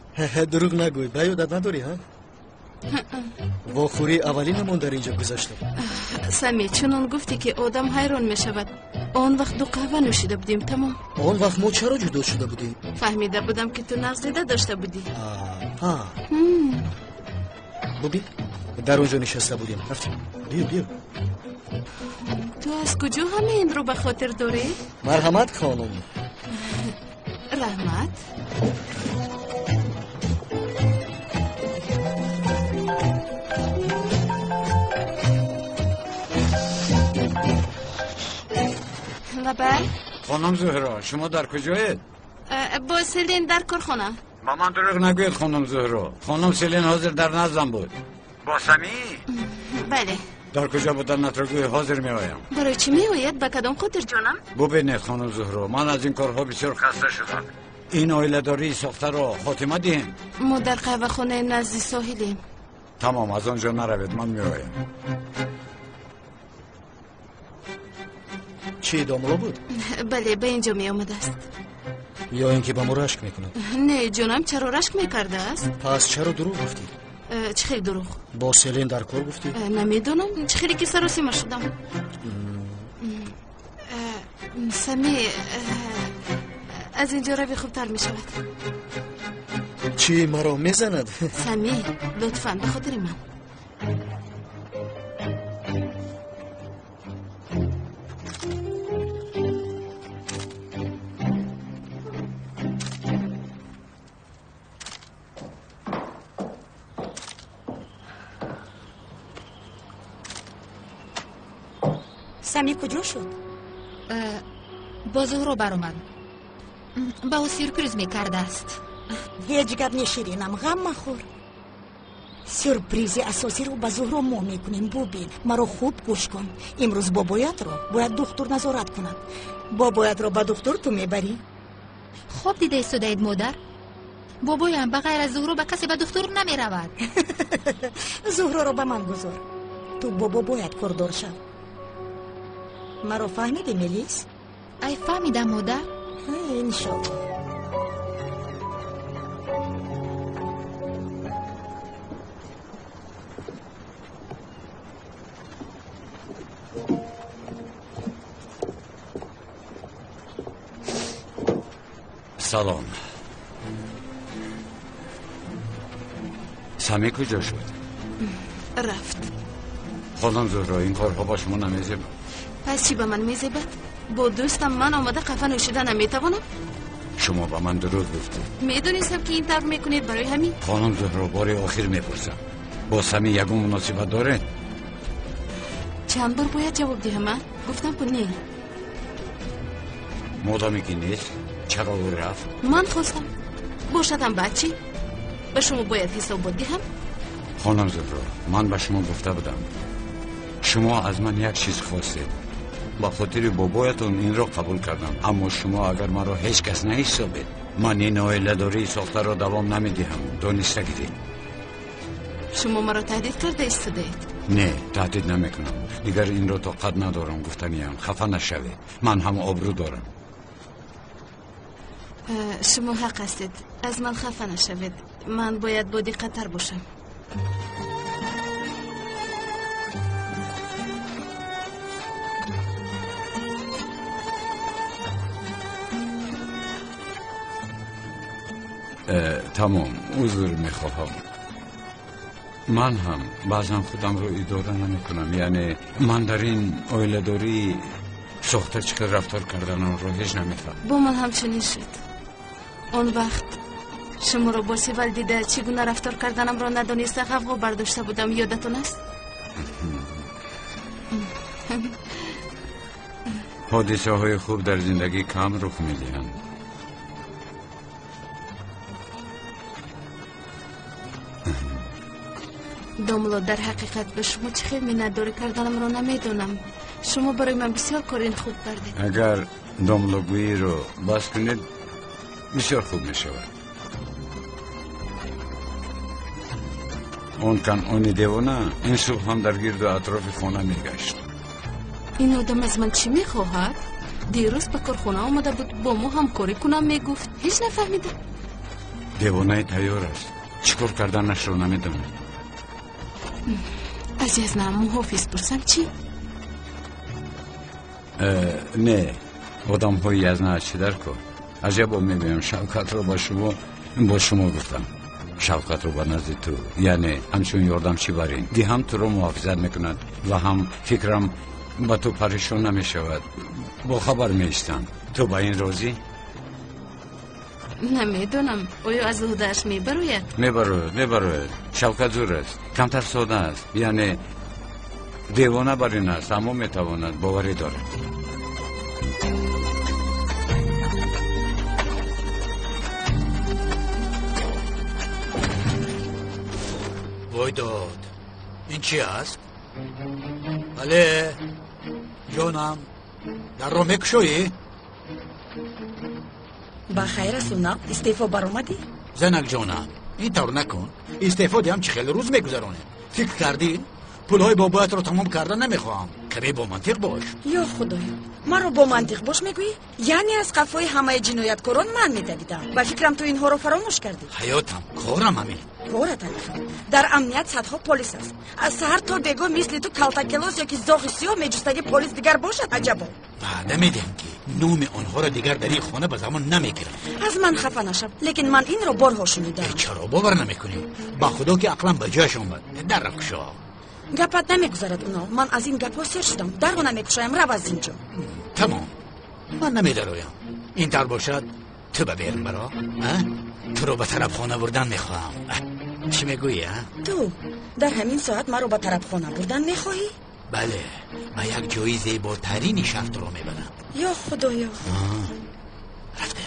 دروغ نگوی، به یادت نداری ها؟ واخوری اولینمون در اینجا گذاشتم. سمی چنان گفتی که آدم حیران می شود. آن وقت دو قهوه نوشیده بودیم تمام. آن وقت ما چرا جدا شده بودیم؟ فهمیده بودم که تو نقصیده داشته بودی. ببین در اونجا نشسته بودیم. رفتیم. بیا تو از کجا همه این رو به خاطر داری؟ مرحمت خانم. رحمت. لبر خانم زهرا شما در کجایید؟ با سلین در کارخانه. با من دروغ نگوید خانم زهرا. خانم سلین حاضر در نزدم بود. با سمی؟ بله. در کجا بودن نترگوی حاضر می آیم. برای چی می آید؟ به کدام خاطر جانم؟ ببینید خانم زهرا من از این کارها بسیار خسته شدم. این آیله داری ساخته را خاتمه دهیم. ما در قهوه خانه نزدی ساحلیم. تمام از آنجا نروید من می آیم. چی داملا بود؟ بله به اینجا می آمده است. یا اینکه با ما رشک میکنه؟ نه جانم چرا رشک میکرده است؟ پس چرا دروغ گفتی؟ چه خیلی دروغ؟ با سلین در کار گفتی؟ نمیدونم چه خیلی که سراسیمه شدم. سمی از اینجا روی خوبتر می شود. چی مرا میزند؟ سمی لطفاً به خاطر من. سمی کجا شد؟ با زهرا برآمد. با او سورپریز میکرده است. هیچ گپ نشیرینم غم مخور. سورپریز اساسی رو با زهرا ما میکنیم. ببین مرا خوب گوش کن. امروز بابایت رو باید دکتر نظارت کند. بابایت رو با دکتر تو میبری؟ خوب دیده ایستادید مادر. بابایم بغیر از زهرا به کسی به دکتر نمیرود. زهرا رو به من گذار. تو بابا باید کردار شد. مرا فهمیدی ملیس؟ ای فهمیدم مادر. انشالله. سلام. سمی کجا شد؟ رفت. خانم زهرا این کارها با شما نمیزیبد. پس چی به من میزیبد؟ با دوستم من آمده قهوه نوشیده نمیتوانم؟ شما با من دروغ گفتید. میدونستم که این طور میکنید برای همین. خانم زهرا بار آخر میپرسم با سمی یگون مناسبت داره؟ چند بار باید جواب دهم من؟ گفتم که نه. مادامی که نیست چرا او رفت؟ من خواستم باشدم بچی به شما باید حساب دهم. خانم زهرا من به شما گفته بودم شما از من یک چیز خواستید. با خاطر بابایتون این را قبول کردم. اما شما اگر مرا هیچ کس نحسابید من این آیله داری ساخته را دوام نمیدهم. دانسته گیرید. شما مرا تهدید کرده ایستادید؟ نه تهدید نمیکنم. دیگر این را طاقت ندارم گفتنیم. خفه نشوید. من هم آبرو دارم. شما حق هستید. از من خفه نشوید. من باید با دقت‌تر باشم. تمام عذر میخواهم. من هم بعضا خودم رو اداره نمی کنم. یعنی من در این آیله داری ساخته چقدر رفتار کردن رو هیچ نمیفهم. با من همچنین شد. اون وقت شما رو با سیول دیده چگونه رفتار کردنم رو ندانسته غوغا برداشته بودم. یادتون است؟ حادثه های خوب در زندگی کم رخ میدهند. داملا در حقیقت به شما چه خیلی نداری کردنم رو نمیدونم. شما برای من بسیار کارین خوب کردید. اگر داملاگویی رو بس کنید بسیار خوب می شود. اون کن اونی دیوانه این صبح هم در گرد و اطراف خانه میگشت. این آدم از من چی میخواهد؟ دیروز به کارخانه آمده بود با ما همکاری کنم میگفت هیچ نفهمیده. دیوانه تیار است، چیکار کردنش رو نمیدونم. از محافظ پرسم چی؟ نه آدم های از نه چی در کن. عجبا میگویم شوکت رو با شما گفتم. شوکت رو با نزد تو، یعنی همچون یاردم چی برین دی هم تو رو محافظت میکند و هم فکرم با تو پریشان نمیشود. با خبر میشتم تو با این راضی؟ نمیدونم آیا از هودش میبروید؟ میبروید. شوکت زور است، کمتر ساده است، یعنی دیوانه بر این است اما میتواند باوری دارد. وای داد این چی است؟ بله جانم در رو میکشویی؟ بخیر است نه؟ استعفا بر اومدی؟ زنک جانم این طور نکن. استعفا دیم چه خیلی روز میگذرونه. فکر کردی؟ پولهای بابایت رو تمام کردن نمیخوام. کمی با منطق باش. یا خدایا من رو با منطق باش میگویی؟ یعنی از قفای همه جنایتکاران من میدویدم. با فکرم تو اینها رو فراموش کردی. حیاتم کارم همین. کارت همین. در امنیت صدها پلیس است. از سحر تا بگو مثل تو کالتاکلوس یا که زاغ سیاه میجستگی پلیس دیگر باشد. عجبا. بعد میدیم که نوم آنها رو دیگر در این خانه به زمان نمیگیرم. از من خفه نشم، لیکن من این رو بارها شنیدم. چرا باور نمیکنی؟ با خدا که عقلم به جاش اومد. در رکشا گپت نمیگذارد اونا. من از این گپا سیر شدم. درو نمیکشایم. رو از اینجا. تمام. من نمیدرویم. این طور باشد تو ببرم برا. تو رو به طرف خانه بردن میخواهم. چی میگویی؟ تو در همین ساعت من رو به طرف خانه بردن میخواهی؟ بله، من یک جایی زیباترین شهر رو میبرم. یا خدایا. رفتم.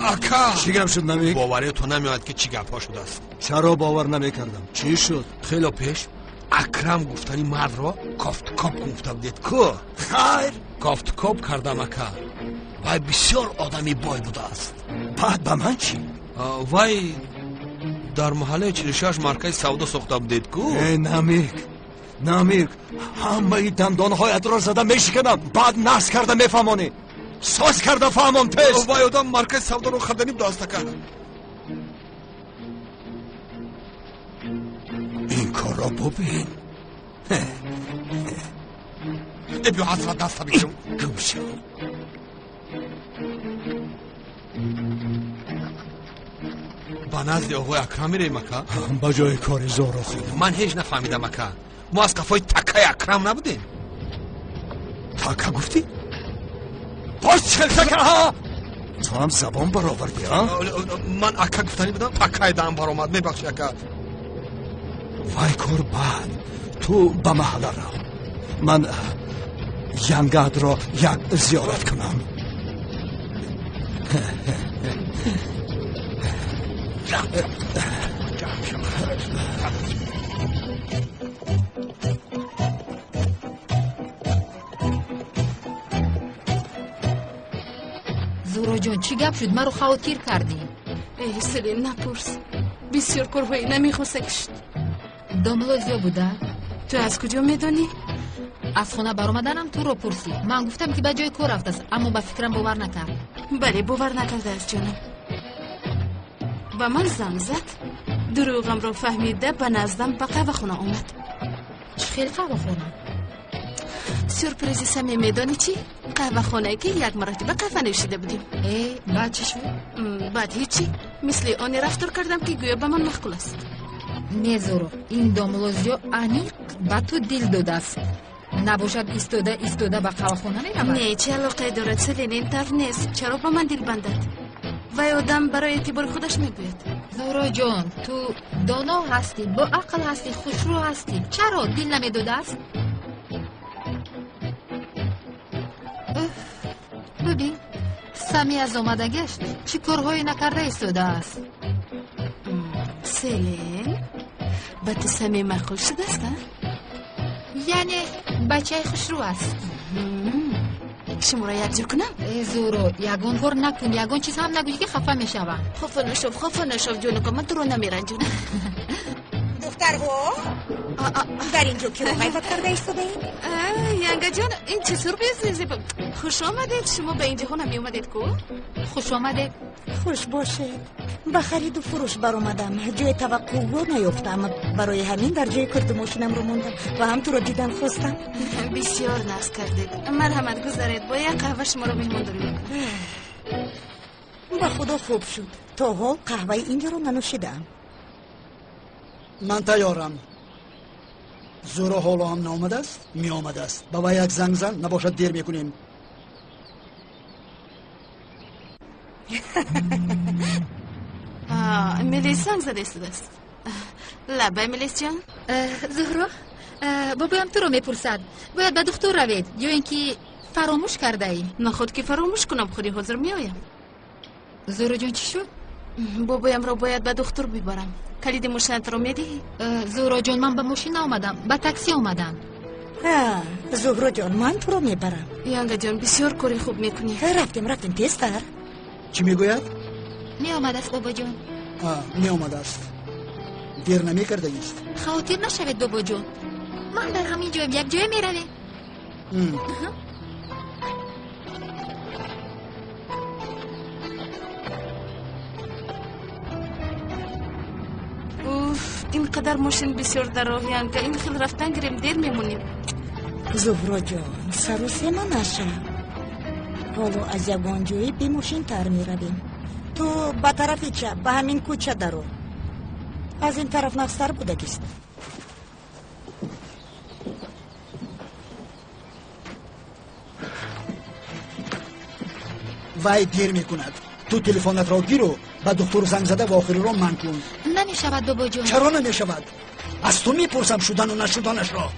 اکا چی گپ شد نمیک؟ باوری تو نمیاد که چی گپ ها شده است. چرا باور نمیکردم؟ چی شد؟ خیلی پیش اکرم گفتنی مرد را کافت کاپ گفته بدید که خیر کافت کاپ کردم اکا. وای بسیار آدمی بای بوده است. بعد به من چی؟ وای در محله 46 مرکز سودا ساخته بدید که نمیک همه دندانهایت را زده میشکنم. بعد نفس کرده میفهمانی. ساز کرده فهمان تست. وای آدم مرکز سودا رو خریدنی داسته کرد. این کار را ببین. بیا حضرت دست بگیرم. گوشو با نزد آقای اکرم میریم اکا؟ با جای کار زور خود من هیچ نفهمیدم اکا. ما از کفای تکه اکرم نبودیم. تکه گفتی؟ باز چل تکه ها؟ تو هم زبان برآوردی ها؟ من اکا گفتنی بودم تکه دم برآمد. میبخشی اکا. وای قربان تو به محله را من ینگد را یک زیارت کنم. زورا جان چی گپ شد؟ مرا خاطر کردی. ای سلیم نپرس. بسیار کارهایی نمیخواسته کشت. داملا زیا بوده؟ تو از کجا میدونی؟ از خونه برآمدنم تو رو پرسی. من گفتم که به جای کار رفته است اما به فکرم باور نکرد. بله باور نکرده است جانم. و من زنگ زد دروغم رو فهمیده به نزدم به قهوه خونه آمد. چه خیلی قهوه خونه؟ سورپریزی سمی میدانی چی؟ قهوه خونه که یک مرتبه قهوه نوشیده بودیم. بعد چی شد؟ بعد هیچی. مثل آنی رفتار کردم که گویا به من مخکول است. میزورو این داملوزیو انیق به تو دل داده است. نباشد ایستاده به قهوه خونه میرود؟ نه چه علاقه دارد سلین این طرف نیست. چرا با من دل بندد؟ و آدم برای اعتبار خودش میگوید. زورا جان تو دانا هستی، با عقل هستی، خوشرو هستی، چرا دل نمیداده است؟ ببین سمی از آمده گشت چی کارهایی نکرده ایستاده است. سلین به تو سمی مخول شده است؟ یعنی بچه خوشرو است. میکنی که شما را یک جور کنم؟ زورو یگون بار نکن، یگون چیز هم نگویی که خفه میشوم. خفه نشو جونو که من تو رو نمیرنجونم. دختر ها در اینجا که رو غیبت کرده ایستاده اید؟ ینگه جان این چه سر بیزیزی خوش آمدید. شما به اینجا ها نمی اومدید کو؟ خوش آمدید. خوش باشید. به خرید و فروش بر اومدم. جای توقع رو نیفتم. برای همین در جای کرد ماشینم رو موندم و هم تو رو دیدن خواستم. بسیار ناز کردید. مرحمت گذارید. با یک قهوه شما رو میهمان داریم. با خدا خوب شد. تا حال قهوه اینجا رو ننوشیدم. من تیارم. زورا حالا هم نامده است؟ می آمده است. با یک زنگ زن نباشد دیر میکنیم. ملیس زنگ زده است. لبه ملیس جان؟ زهرا بابایم تو رو میپرسد. باید به دکتر روید یا اینکه فراموش کرده ای؟ نه خود که فراموش کنم خودی حاضر میایم. زهرا جان چی شد؟ بابایم را باید به دکتر ببرم. کلید ماشینت رو میدهی؟ زهرا جان من به ماشین آمدم، به تاکسی آمدم. زهرا جان من تو رو میبرم. ینگه جان بسیار کاری خوب میکنی. رفتیم تیزتر. چی میگوید؟ می آمده است بابا جان. می آمده است. دیر نمی کرده است. خاطر نشوید بابا جان. من در همین جایم یک جای می رویم. اینقدر ماشین بسیار در راهیان که این خیلی رفتن گریم دیر میمونیم. زهرا جان سر و سه من نشه. حالا از یگانجویی بی ماشین تر می رویم. تو به طرف چپ به همین کوچه درو. از این طرف نقصر بوده کست. وای دیر میکند. تو تلفنت را گیرو به دکتر زنگ زده و آخری را من کن. نمی شود بابا جان. چرا نمی شود؟ از تو میپرسم شدن و نشدنش را.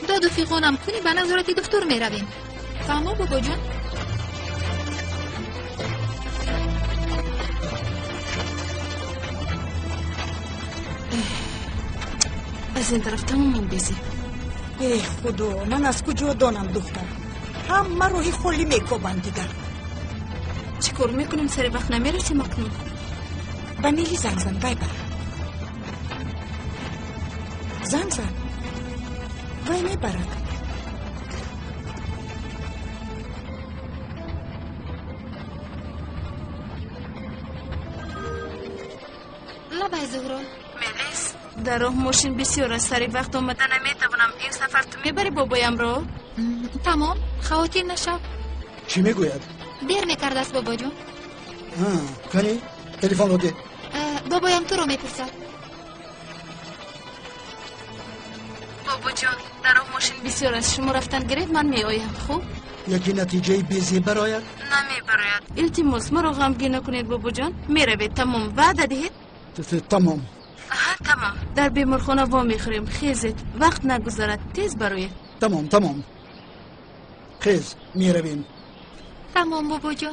داد و فیقانم کنی به نظارت دکتر می رویم. فهمو بابا جان؟ از این طرف تمام بیزی. ای خدا من از کجا دانم دختر. همه روحی خولی میکوبن دیگر. چی کار میکنیم سر وقت نمیرسیم اکنون؟ به میلی زنگ زن وای بر. زنگ زن وای میبرد. لبای زهرا ملیس در راه ماشین بسیار از سری وقت آمده نمیتونم. این سفر تو میبری بابایم رو؟ تمام خواهی نشو. چی میگوید؟ دیر میکرده است بابا جون. کنی تلفن رو ده. بابایم تو رو میپرسد. بابا جان در راه ماشین بسیار از شما رفتن گرید من میآیم. خوب یکی نتیجه بیزی براید؟ نمیبراید. التماس ما رو غمگین نکنید بابا جان. میروید تمام وعده دهید؟ تمام. تمام. در بیمارخانه وا میخوریم. خیزید وقت نگذارد تیز بروید. تمام خیز میرویم. تمام بابا جان.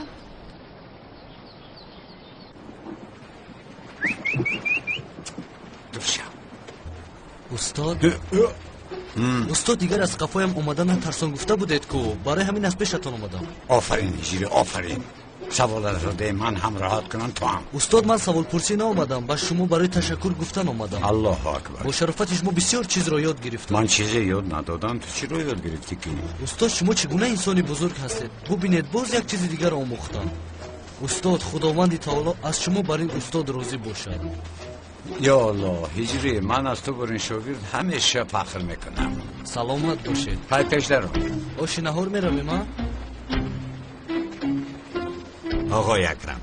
استاد دیگر از قفایم اومدن ترسان گفته بودید که برای همین از پیشتون اومدم. آفرین هجری آفرین. سوالات رو ده من هم راحت کنم تو هم. استاد من سوال پرسی ناومدم، با شما برای تشکر گفتن اومدم. الله اکبر. با شرافت شما بسیار چیز را یاد گرفتم. من چیزی یاد ندادم. تو چی رو یاد گرفتی که؟ استاد شما چگونه انسانی بزرگ هستید. ببینید باز یک چیز دیگر آموختم. استاد خداوند تعالی از شما برای استاد راضی باشد. یا الله هجری من از تو برین شاگرد همیشه فخر میکنم. سلامت باشید. پای پیش درو. آش نهار میرویم ها؟ آقای اکرم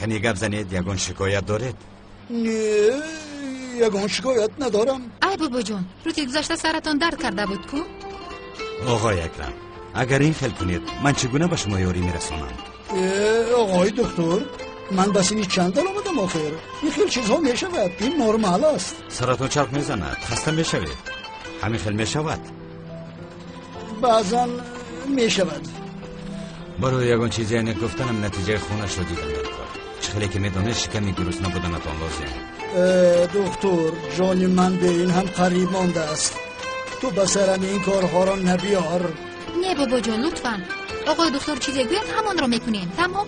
کنی گپ زنید یگان شکایت دارید؟ نه یگان شکایت ندارم. ای بابا جون روزی گذشته سرتان درد کرده بود کو؟ آقای اکرم اگر این خیل کنید من چگونه به شما یاری میرسونم؟ آقای دکتر من بس اینی چند دل آمدم آخر. این خیل چیزها میشود. این نرمال است. سرتون چرخ میزند خسته میشوید. همین خیل میشود؟ بعضا میشود. برای یگان چیزی اینه گفتنم نتیجه خونش رو دیدم در کار. چه خیلی که میدونه شکمی گروس نبودنتان لازم. دکتر جان من به این هم قریب مانده است. تو بسرم این کارها را نبیار. نه بابا جان لطفا. آقای دکتر چیزی گوید همان را میکنیم. تمام؟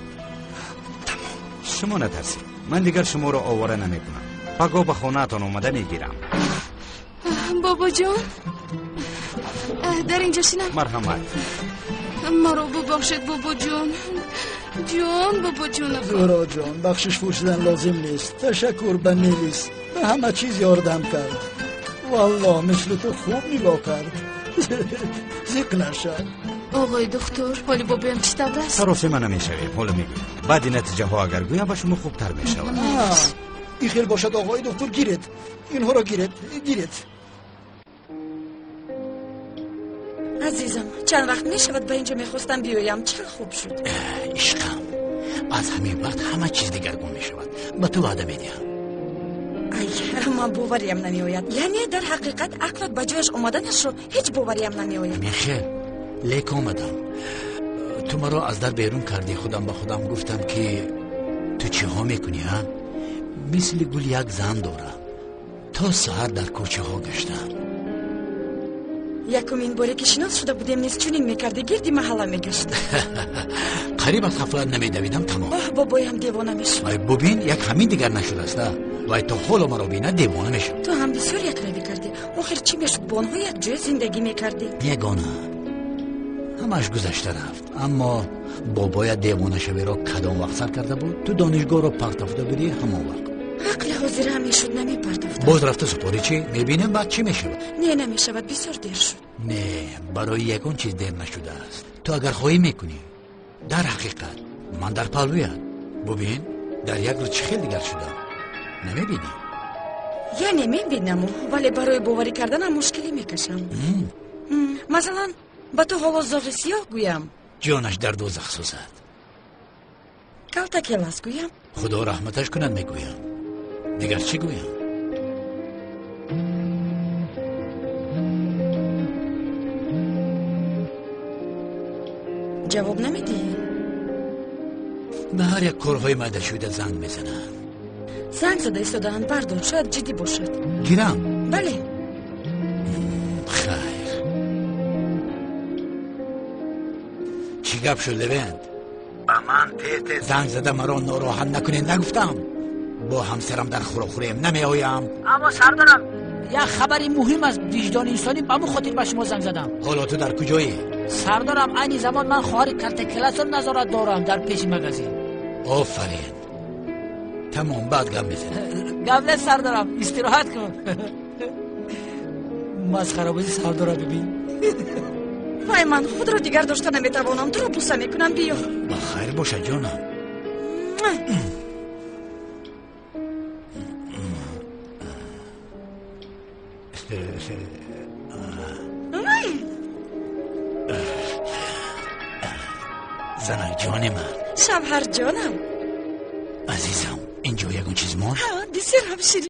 شما نترسید. من دیگر شما را آواره نمیکنم. پگاه به خونه‌تان اومده میگیرم. بابا جان در اینجا شینم. مرحمت. ما رو ببخشید بابا جان. بابا جان. زورا جان بخشش پوشیدن لازم نیست. تشکر به میلیس به همه چیز یاردم کرد. والله مثل تو خوب نگاه کرد. زیق نشد. آقای دکتر حالی بابایم چی طور است؟ صرافی من نمیشویم. حالا میگویم بعد نتیجه ها اگر گویم با شما خوبتر میشود. این خیل باشد آقای دکتر گیرید. اینها را گیرید. عزیزم چند وقت میشود به اینجا میخواستم بیایم. چه خوب شد. عشقم از همین وقت همه چیز دیگرگون میشود. به تو وعده میدهم. من باوریم نمیآید. یعنی در حقیقت عقلت به جایش آمدنش رو هیچ باوریم نمیآید. میخه لیک آمدم. تو مرا از در بیرون کردی. خودم به خودم گفتم که تو چی ها میکنی ها؟ مثل گل یک زن دارم. تا سحر در کوچه ها گشتم. یکمین باره که شناس شده بودیم نیست چونین میکردی گردی محله میگشت. قریب از غفلت نمیدویدم تمام. بابایم دیوانه میشد. ببین یک همین دیگر نشده است. وای تو حالا مرا بینه دیوانه میشد. تو هم بسیار یک روی کردی. آخر چی میشد با آنها یک جای زندگی میکردی؟ یگانه همش گذشته رفت. اما بابای دیوانه شوی را کدام وقت سر کرده بود؟ تو دانشگاه را پرتافته بودی همون وقت. عقل حاضر همیشد نمیپرداخت. باز رفته سپاری چی؟ میبینیم بعد چی میشود؟ نه نمیشود بسیار دیر شد. نه برای یکون چیز دیر نشده است. تو اگر خواهی میکنی. در حقیقت من در پلویت. ببین در یک روز چه خیلی دیگر شدم. نمیبینی؟ یعنی میبینم ولی برای باوری کردن هم مشکلی میکشم. مثلا با تو حالا زاغ سیاه گویم جانش در دوزخ سوزد. کلتکل است گویم خدا رحمتش کند میگویم. دیگر چی گویم؟ جواب نمیدی؟ به هر یک کارهای مده شده زنگ میزنن. زنگ زده ایستادن بردار شاید جدی باشد. گیرم؟ بله. خیر چی گپ شد لوند؟ من تیت زنگ زده مرا ناراحت نکنین نگفتم با همسرم در خوراخوریم نمی آیم. اما سردارم یک خبری مهم از وجدان انسانی به خاطر به شما زنگ زدم. حالا تو در کجایی؟ سردارم این زمان من خواهر کارت کلاس رو نظارت دارم در پیش مغازه. آفرین تمام بعد گپ میزنیم. قبل سردارم استراحت کن. مسخره بازی سردارم ببین. وای من خود رو دیگر داشته نمیتوانم. تو رو بوسه میکنم بیا. بخیر باشه جانم. زنک جان من. شوهر جانم. عزیزم اینجا یکون چیز ماند؟ بسیار هم شیرین.